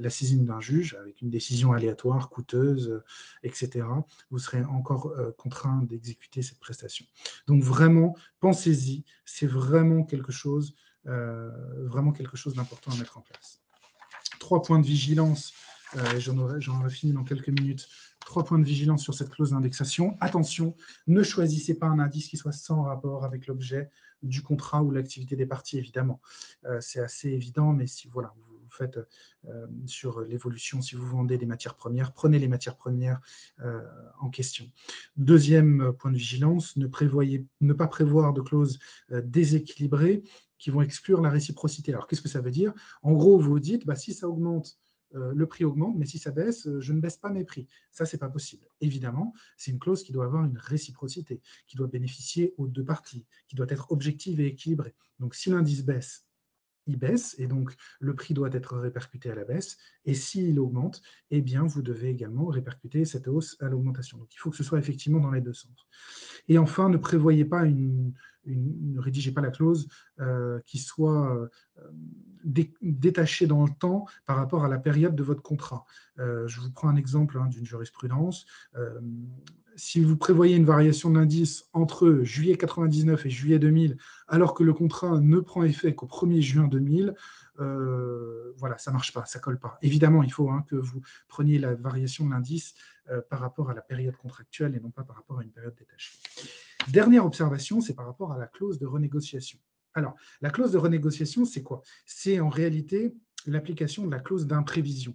la saisine d'un juge, avec une décision aléatoire, coûteuse, etc., vous serez encore contraint d'exécuter cette prestation. Donc vraiment, pensez-y, c'est vraiment quelque chose d'important à mettre en place. 3 points de vigilance, j'en aurai fini dans quelques minutes. 3 points de vigilance sur cette clause d'indexation. Attention, ne choisissez pas un indice qui soit sans rapport avec l'objet du contrat ou l'activité des parties, évidemment. C'est assez évident, mais si voilà, vous faites sur l'évolution, si vous vendez des matières premières, prenez les matières premières en question. Deuxième point de vigilance, ne pas prévoir de clauses déséquilibrées qui vont exclure la réciprocité. Alors, qu'est-ce que ça veut dire? En gros, vous vous dites, si ça augmente, le prix augmente, mais si ça baisse, je ne baisse pas mes prix. Ça, ce n'est pas possible. Évidemment, c'est une clause qui doit avoir une réciprocité, qui doit bénéficier aux deux parties, qui doit être objective et équilibrée. Donc, si l'indice baisse, il baisse, et donc le prix doit être répercuté à la baisse. Et s'il augmente, eh bien, vous devez également répercuter cette hausse à l'augmentation. Donc, il faut que ce soit effectivement dans les deux sens. Et enfin, ne prévoyez pas ne rédigez pas la clause qui soit détachée dans le temps par rapport à la période de votre contrat. Je vous prends un exemple d'une jurisprudence. Si vous prévoyez une variation de l'indice entre juillet 99 et juillet 2000, alors que le contrat ne prend effet qu'au 1er juin 2000, voilà, ça ne marche pas, ça ne colle pas. Évidemment, il faut que vous preniez la variation de l'indice par rapport à la période contractuelle et non pas par rapport à une période détachée. Dernière observation, c'est par rapport à la clause de renégociation. Alors, la clause de renégociation, c'est quoi? C'est en réalité l'application de la clause d'imprévision.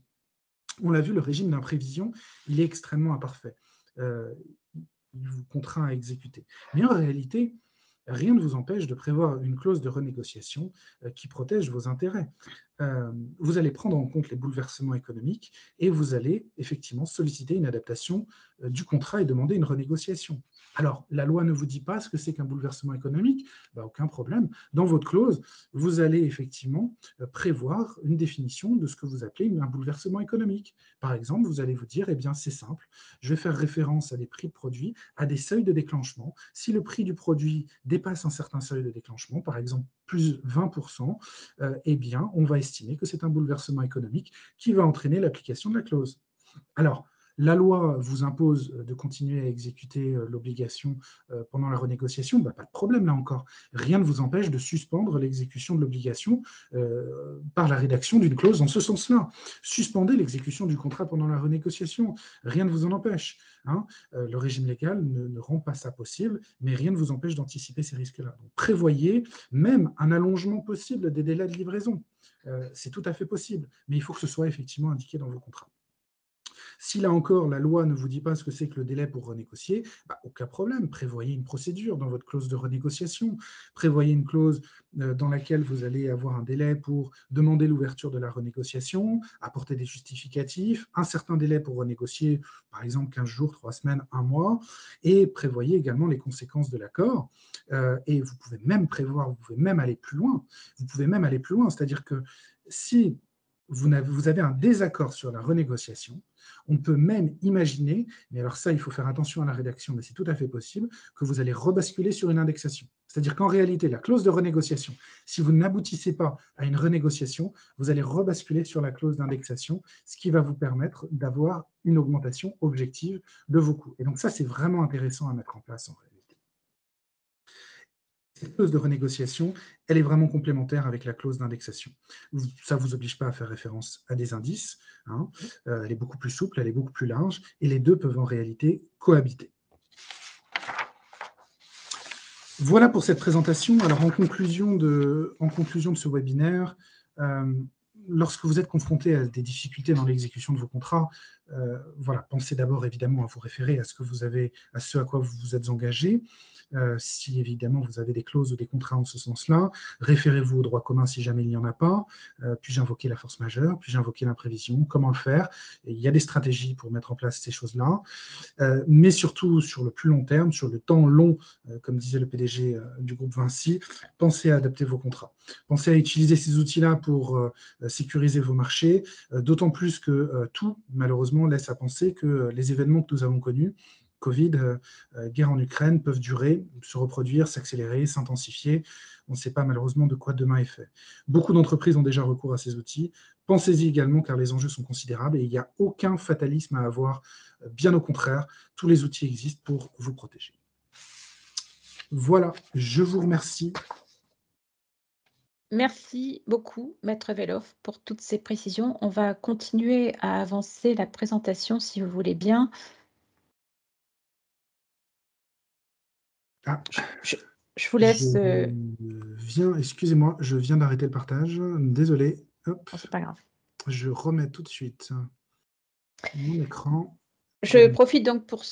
On l'a vu, le régime d'imprévision, il est extrêmement imparfait. Il vous contraint à exécuter. Mais en réalité, rien ne vous empêche de prévoir une clause de renégociation qui protège vos intérêts. Vous allez prendre en compte les bouleversements économiques et vous allez effectivement solliciter une adaptation du contrat et demander une renégociation. Alors, la loi ne vous dit pas ce que c'est qu'un bouleversement économique, aucun problème. Dans votre clause, vous allez effectivement prévoir une définition de ce que vous appelez un bouleversement économique. Par exemple, vous allez vous dire, eh bien, c'est simple, je vais faire référence à des prix de produits, à des seuils de déclenchement. Si le prix du produit dépasse un certain seuil de déclenchement, par exemple plus 20%, eh bien, on va estimer que c'est un bouleversement économique qui va entraîner l'application de la clause. Alors, la loi vous impose de continuer à exécuter l'obligation pendant la renégociation, pas de problème là encore. Rien ne vous empêche de suspendre l'exécution de l'obligation par la rédaction d'une clause en ce sens-là. Suspendez l'exécution du contrat pendant la renégociation, rien ne vous en empêche. Le régime légal ne rend pas ça possible, mais rien ne vous empêche d'anticiper ces risques-là. Donc, prévoyez même un allongement possible des délais de livraison. C'est tout à fait possible, mais il faut que ce soit effectivement indiqué dans vos contrats. Si là encore, la loi ne vous dit pas ce que c'est que le délai pour renégocier, aucun problème. Prévoyez une procédure dans votre clause de renégociation. Prévoyez une clause dans laquelle vous allez avoir un délai pour demander l'ouverture de la renégociation, apporter des justificatifs, un certain délai pour renégocier, par exemple 15 jours, 3 semaines, 1 mois, et prévoyez également les conséquences de l'accord. Et vous pouvez même aller plus loin. Vous pouvez même aller plus loin, c'est-à-dire que si vous avez un désaccord sur la renégociation, on peut même imaginer, mais alors ça, il faut faire attention à la rédaction, mais c'est tout à fait possible, que vous allez rebasculer sur une indexation. C'est-à-dire qu'en réalité, la clause de renégociation, si vous n'aboutissez pas à une renégociation, vous allez rebasculer sur la clause d'indexation, ce qui va vous permettre d'avoir une augmentation objective de vos coûts. Et donc ça, c'est vraiment intéressant à mettre en place en réalité. Cette clause de renégociation, elle est vraiment complémentaire avec la clause d'indexation. Ça ne vous oblige pas à faire référence à des indices, hein. Elle est beaucoup plus souple, elle est beaucoup plus large, et les deux peuvent en réalité cohabiter. Voilà pour cette présentation. Alors en conclusion de ce webinaire, lorsque vous êtes confronté à des difficultés dans l'exécution de vos contrats, voilà, pensez d'abord évidemment à vous référer à ce à quoi vous vous êtes engagé. Si évidemment vous avez des clauses ou des contrats en ce sens-là, référez-vous au droit commun si jamais il n'y en a pas. Puis-je invoquer la force majeure? Puis-je invoquer l'imprévision? Comment le faire? Et il y a des stratégies pour mettre en place ces choses-là. Mais surtout sur le plus long terme, sur le temps long, comme disait le PDG du groupe Vinci, pensez à adapter vos contrats. Pensez à utiliser ces outils-là pour sécuriser vos marchés, d'autant plus que tout, malheureusement, laisse à penser que les événements que nous avons connus, Covid, guerre en Ukraine, peuvent durer, se reproduire, s'accélérer, s'intensifier. On ne sait pas malheureusement de quoi demain est fait. Beaucoup d'entreprises ont déjà recours à ces outils. Pensez-y également car les enjeux sont considérables et il n'y a aucun fatalisme à avoir. Bien au contraire, tous les outils existent pour vous protéger. Voilà, je vous remercie. Merci beaucoup, Maître Veloff, pour toutes ces précisions. On va continuer à avancer la présentation, si vous voulez bien. Ah, Je vous laisse... excusez-moi, je viens d'arrêter le partage. Désolé. Hop, c'est pas grave. je remets tout de suite mon écran. Je profite donc pour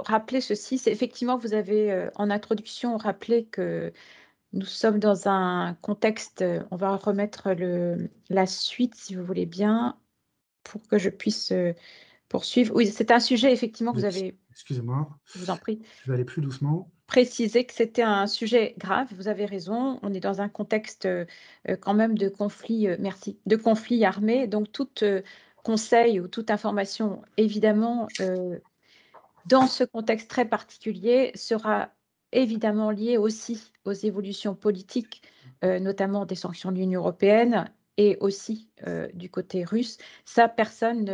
rappeler ceci. C'est effectivement, vous avez en introduction rappelé que nous sommes dans un contexte, on va remettre la suite, si vous voulez bien, pour que je puisse poursuivre. Oui, c'est un sujet, effectivement, que vous avez, Excusez-moi, je vous en prie, je vais aller plus doucement. Préciser que c'était un sujet grave, vous avez raison. On est dans un contexte quand même de conflit, de conflit armé. Donc, tout conseil ou toute information, évidemment, dans ce contexte très particulier, sera évidemment liée aussi aux évolutions politiques, notamment des sanctions de l'Union européenne et aussi du côté russe. Ça, personne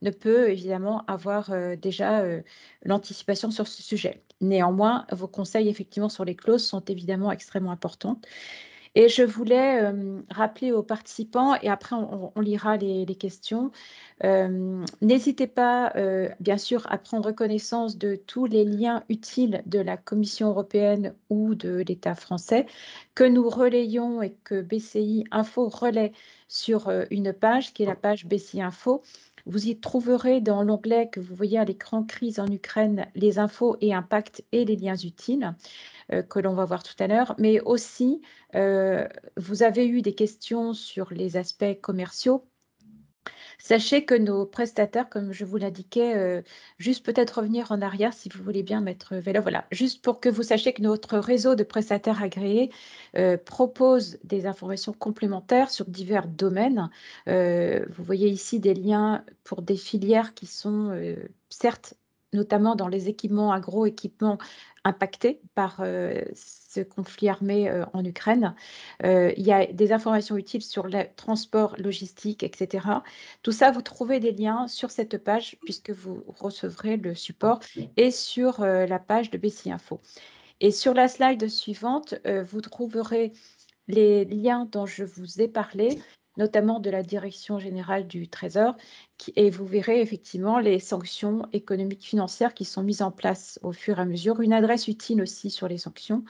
ne peut évidemment avoir déjà l'anticipation sur ce sujet. Néanmoins, vos conseils effectivement sur les clauses sont évidemment extrêmement importants. Et je voulais rappeler aux participants, et après on lira les questions, n'hésitez pas, bien sûr, à prendre connaissance de tous les liens utiles de la Commission européenne ou de l'État français que nous relayons et que BCI Info relaie sur une page qui est la page BCI Info. Vous y trouverez dans l'onglet que vous voyez à l'écran Crise en Ukraine, les infos et impacts et les liens utiles que l'on va voir tout à l'heure, mais aussi vous avez eu des questions sur les aspects commerciaux. Sachez que nos prestataires, comme je vous l'indiquais, juste peut-être revenir en arrière si vous voulez bien mettre vélo, voilà, juste pour que vous sachiez que notre réseau de prestataires agréés propose des informations complémentaires sur divers domaines. Vous voyez ici des liens pour des filières qui sont certes notamment dans les équipements agroéquipements impactés par ce conflit armé en Ukraine. Il y a des informations utiles sur le transport, logistique, etc. Tout ça, vous trouvez des liens sur cette page puisque vous recevrez le support et sur la page de BCI Info. Et sur la slide suivante, vous trouverez les liens dont je vous ai parlé, notamment de la Direction générale du Trésor, et vous verrez effectivement les sanctions économiques financières qui sont mises en place au fur et à mesure. Une adresse utile aussi sur les sanctions.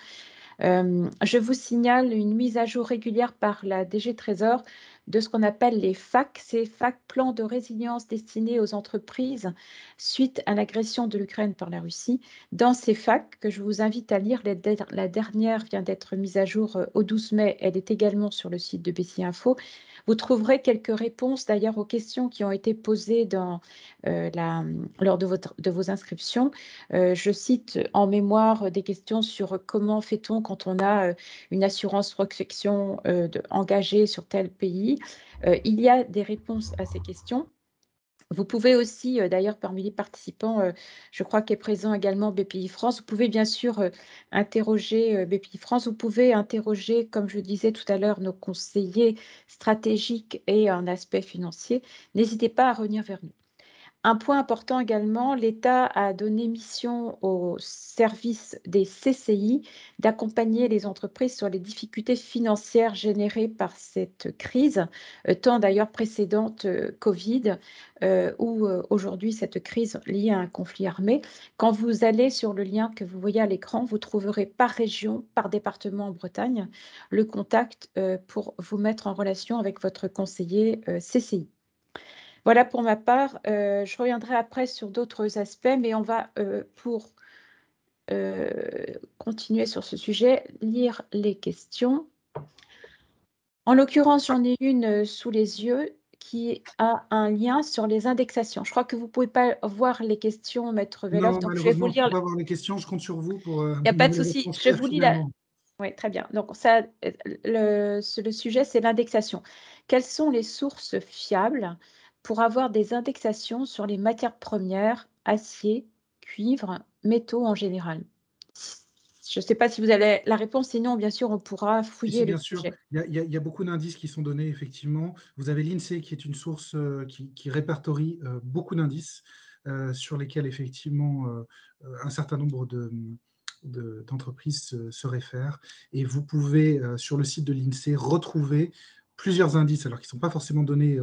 Je vous signale une mise à jour régulière par la DG Trésor de ce qu'on appelle les FAC, ces FAC, plans de résilience destinés aux entreprises suite à l'agression de l'Ukraine par la Russie. Dans ces FAC, que je vous invite à lire, la dernière vient d'être mise à jour au 12 mai, elle est également sur le site de BCI Info. Vous trouverez quelques réponses d'ailleurs aux questions qui ont été posées lors de vos inscriptions. Je cite en mémoire des questions sur comment fait-on quand on a une assurance protection engagée sur tel pays. BPI. Il y a des réponses à ces questions. Vous pouvez aussi, d'ailleurs, parmi les participants, je crois qu'est présent également BPI France. Vous pouvez bien sûr interroger BPI France. Vous pouvez interroger, comme je disais tout à l'heure, nos conseillers stratégiques et un aspect financier. N'hésitez pas à revenir vers nous. Un point important également, l'État a donné mission au service des CCI d'accompagner les entreprises sur les difficultés financières générées par cette crise, tant d'ailleurs précédente Covid ou aujourd'hui cette crise liée à un conflit armé. Quand vous allez sur le lien que vous voyez à l'écran, vous trouverez par région, par département en Bretagne, le contact pour vous mettre en relation avec votre conseiller CCI. Voilà pour ma part, je reviendrai après sur d'autres aspects, mais on va, pour, continuer sur ce sujet, lire les questions. En l'occurrence, j'en ai une, sous les yeux qui a un lien sur les indexations. Je crois que vous ne pouvez pas voir les questions, maître Velov, Non, donc je vais vous malheureusement, je ne peux lire. pas voir les questions. Je compte sur vous pour Il n'y a pas me de les souci, je retranscrire vous lis la. fidèlement. Oui, très bien. Donc ça, le sujet, c'est l'indexation. Quelles sont les sources fiables pour avoir des indexations sur les matières premières, acier, cuivre, métaux en général? Je ne sais pas si vous avez la réponse, sinon, bien sûr, on pourra Si, si, fouiller le bien sûr. sujet. Il y a beaucoup d'indices qui sont donnés, effectivement. Vous avez l'INSEE, qui est une source qui répertorie beaucoup d'indices sur lesquels, effectivement, un certain nombre d'entreprises se réfèrent. Et vous pouvez, sur le site de l'INSEE, retrouver plusieurs indices, alors qui ne sont pas forcément donnés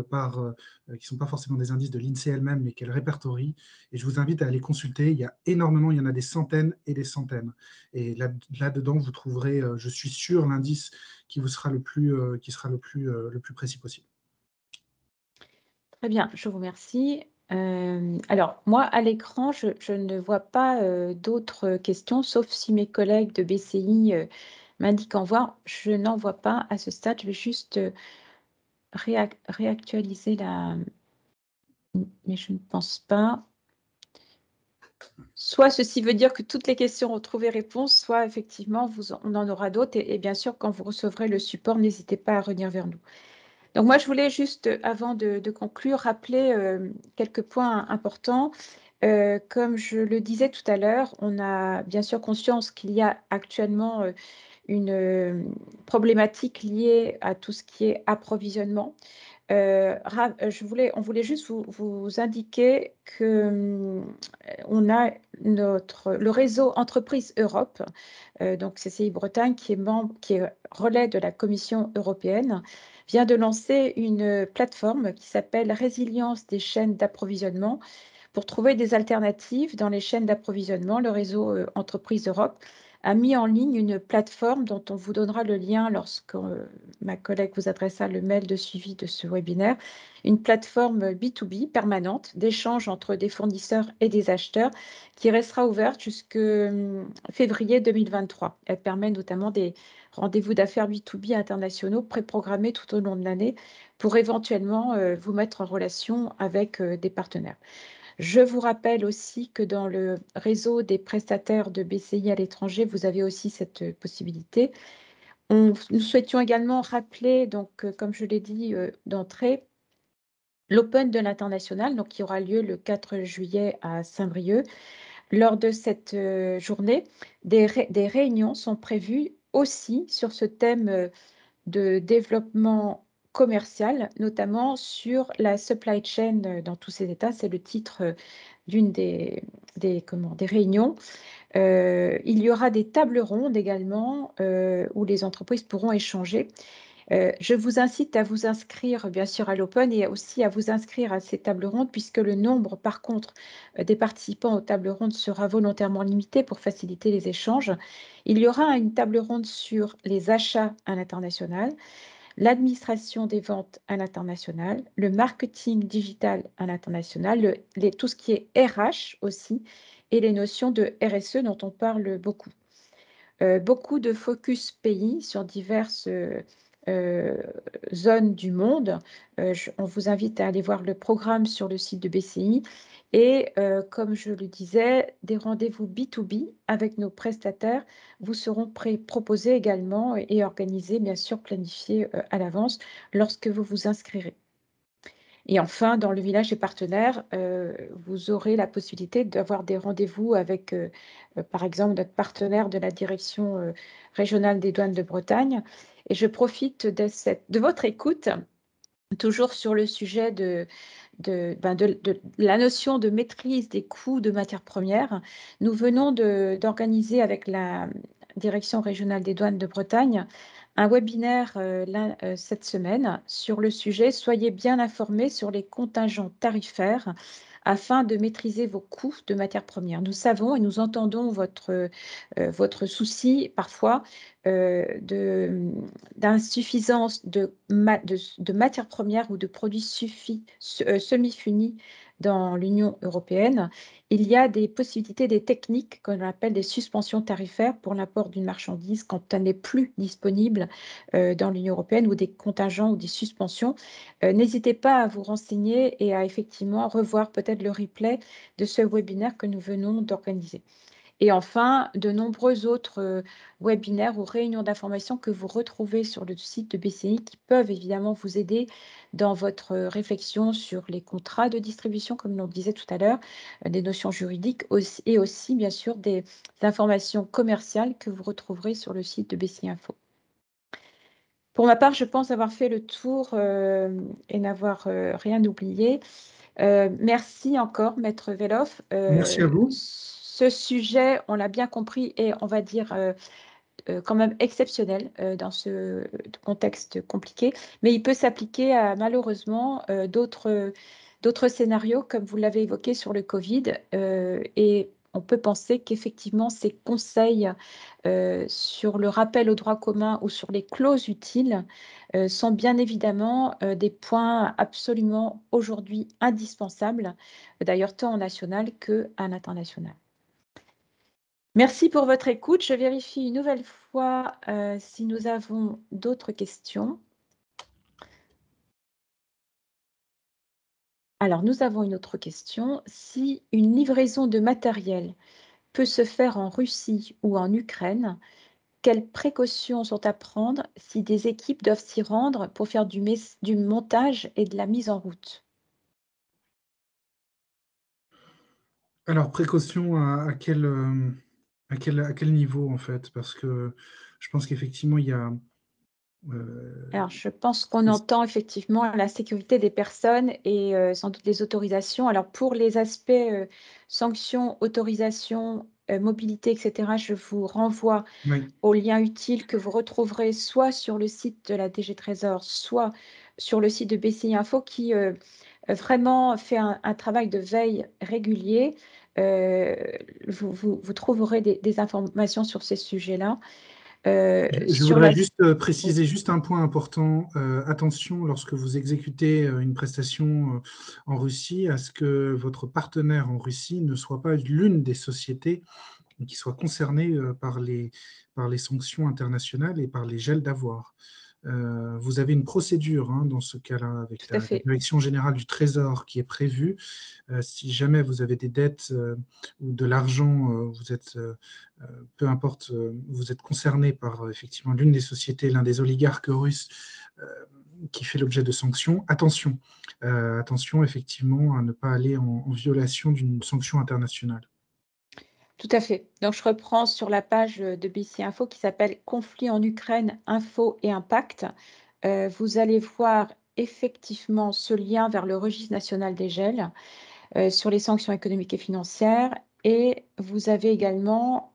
qui sont pas forcément des indices de l'INSEE elle-même, mais qu'elle répertorie. Et je vous invite à aller consulter. Il y a énormément, il y en a des centaines et des centaines. Et là-dedans, vous trouverez, je suis sûr, l'indice qui vous sera qui sera le plus précis possible. Très bien, je vous remercie. Alors, moi, à l'écran, je ne vois pas d'autres questions, sauf si mes collègues de BCI m'indiquent en voir. Je n'en vois pas à ce stade. Je vais juste réactualiser la. Mais je ne pense pas. Soit ceci veut dire que toutes les questions ont trouvé réponse, soit effectivement, on en aura d'autres. Et bien sûr, quand vous recevrez le support, n'hésitez pas à revenir vers nous. Donc moi, je voulais juste, avant de conclure, rappeler quelques points importants. Comme je le disais tout à l'heure, on a bien sûr conscience qu'il y a actuellement une problématique liée à tout ce qui est approvisionnement. On voulait juste vous indiquer que on a le réseau Entreprises Europe, donc CCI Bretagne, qui est relais de la Commission européenne, vient de lancer une plateforme qui s'appelle Résilience des chaînes d'approvisionnement pour trouver des alternatives dans les chaînes d'approvisionnement. Le réseau Entreprises Europe a mis en ligne une plateforme dont on vous donnera le lien lorsque ma collègue vous adressera le mail de suivi de ce webinaire, une plateforme B2B permanente d'échange entre des fournisseurs et des acheteurs qui restera ouverte jusqu'en février 2023. Elle permet notamment des rendez-vous d'affaires B2B internationaux préprogrammés tout au long de l'année pour éventuellement vous mettre en relation avec des partenaires. Je vous rappelle aussi que dans le réseau des prestataires de BCI à l'étranger, vous avez aussi cette possibilité. Nous souhaitions également rappeler, donc, comme je l'ai dit d'entrée, l'Open de l'international, donc, qui aura lieu le 4 juillet à Saint-Brieuc. Lors de cette journée, des réunions sont prévues aussi sur ce thème de développement commercial, notamment sur la supply chain dans tous ces états. C'est le titre d'une des réunions. Il y aura des tables rondes également où les entreprises pourront échanger. Je vous incite à vous inscrire bien sûr à l'Open et aussi à vous inscrire à ces tables rondes puisque le nombre par contre des participants aux tables rondes sera volontairement limité pour faciliter les échanges. Il y aura une table ronde sur les achats à l'international, l'administration des ventes à l'international, le marketing digital à l'international, tout ce qui est RH aussi, et les notions de RSE dont on parle beaucoup. Beaucoup de focus pays sur diverses zones du monde. On vous invite à aller voir le programme sur le site de BCI et comme je le disais, des rendez-vous B2B avec nos prestataires vous seront proposés également et organisés, bien sûr planifiés à l'avance lorsque vous vous inscrirez. Et enfin, dans le village des partenaires, vous aurez la possibilité d'avoir des rendez-vous avec, par exemple, notre partenaire de la direction, régionale des douanes de Bretagne. Et je profite de votre écoute, toujours sur le sujet de la notion de maîtrise des coûts de matières premières. Nous venons d'organiser avec la direction régionale des douanes de Bretagne un webinaire cette semaine sur le sujet. Soyez bien informés sur les contingents tarifaires afin de maîtriser vos coûts de matières premières. Nous savons et nous entendons votre souci parfois d'insuffisance de matières premières ou de produits semi-finis dans l'Union européenne. Il y a des possibilités, des techniques qu'on appelle des suspensions tarifaires pour l'import d'une marchandise quand elle n'est plus disponible dans l'Union européenne, ou des contingents ou des suspensions. N'hésitez pas à vous renseigner et à effectivement revoir peut-être le replay de ce webinaire que nous venons d'organiser. Et enfin, de nombreux autres webinaires ou réunions d'information que vous retrouvez sur le site de BCI qui peuvent évidemment vous aider dans votre réflexion sur les contrats de distribution, comme l'on disait tout à l'heure, des notions juridiques et aussi, bien sûr, des informations commerciales que vous retrouverez sur le site de BCI Info. Pour ma part, je pense avoir fait le tour et n'avoir rien oublié. Merci encore, Maître Veloff. Merci à vous. Ce sujet, on l'a bien compris, est, on va dire, quand même exceptionnel dans ce contexte compliqué, mais il peut s'appliquer à malheureusement d'autres scénarios, comme vous l'avez évoqué sur le Covid, et on peut penser qu'effectivement ces conseils sur le rappel au droit commun ou sur les clauses utiles sont bien évidemment des points absolument aujourd'hui indispensables, d'ailleurs tant en national qu'à l'international. Merci pour votre écoute. Je vérifie une nouvelle fois si nous avons d'autres questions. Alors, nous avons une autre question. Si une livraison de matériel peut se faire en Russie ou en Ukraine, quelles précautions sont à prendre si des équipes doivent s'y rendre pour faire du montage et de la mise en route? Alors, précaution à quel niveau, en fait? Parce que je pense qu'effectivement, il y a, Alors, heu, je pense qu'on entend effectivement la sécurité des personnes et sans doute les autorisations. Alors, pour les aspects sanctions, autorisations, mobilité, et cetera, je vous renvoie oui. aux liens utiles que vous retrouverez soit sur le site de la DG Trésor, soit sur le site de BCI Info qui vraiment fait un travail de veille régulier. Heu, vous trouverez des informations sur ces sujets-là. Je Sur voudrais la juste, Oui, préciser juste un point important. Attention lorsque vous exécutez, une prestation, en Russie, à ce que votre partenaire en Russie ne soit pas l'une des sociétés qui soit concernées, par les sanctions internationales et par les gels d'avoirs. Vous avez une procédure, hein, dans ce cas-là, avec tout à la fait. direction générale du Trésor qui est prévue. Si jamais vous avez des dettes, ou de l'argent, peu importe, vous êtes concerné par, effectivement, l'une des sociétés, l'un des oligarques russes, heu, qui fait l'objet de sanctions, attention. Attention effectivement à ne pas aller en violation d'une sanction internationale. Tout à fait. Donc je reprends sur la page, de BC Info qui s'appelle «Conflit en Ukraine, info et impact». Vous allez voir effectivement ce lien vers le registre national des gels, sur les sanctions économiques et financières, et vous avez également,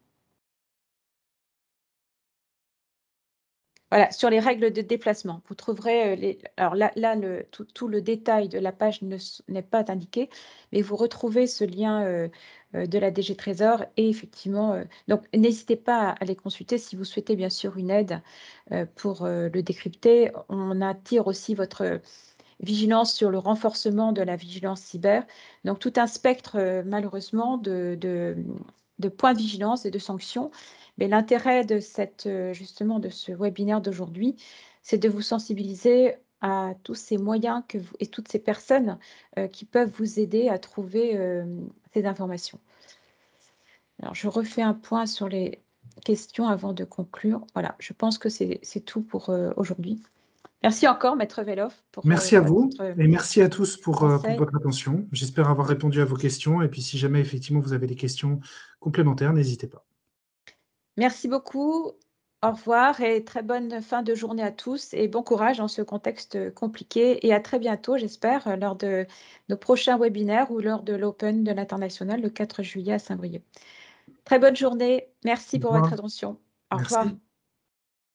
voilà, sur les règles de déplacement. Vous trouverez, alors là tout le détail de la page n'est pas indiqué, mais vous retrouvez ce lien, de la DG Trésor et effectivement, donc n'hésitez pas à les consulter si vous souhaitez bien sûr une aide, pour, le décrypter. On attire aussi votre vigilance sur le renforcement de la vigilance cyber. Donc tout un spectre, malheureusement de points de vigilance et de sanctions. Mais l'intérêt de justement de ce webinaire d'aujourd'hui, c'est de vous sensibiliser à tous ces moyens que vous et toutes ces personnes, qui peuvent vous aider à trouver, ces informations. Alors je refais un point sur les questions avant de conclure. Voilà, je pense que c'est tout pour, aujourd'hui. Merci encore maître Veloff pour, Merci à vous votre et merci à tous pour conseil. votre attention. J'espère avoir répondu à vos questions et puis si jamais effectivement vous avez des questions complémentaires, n'hésitez pas. Merci beaucoup. Au revoir et très bonne fin de journée à tous et bon courage dans ce contexte, compliqué et à très bientôt j'espère, lors de nos prochains webinaires ou lors de l'Open de l'international le 4 juillet à Saint-Brieuc. Très bonne journée. Merci Au pour votre revoir. attention. Au revoir. Merci.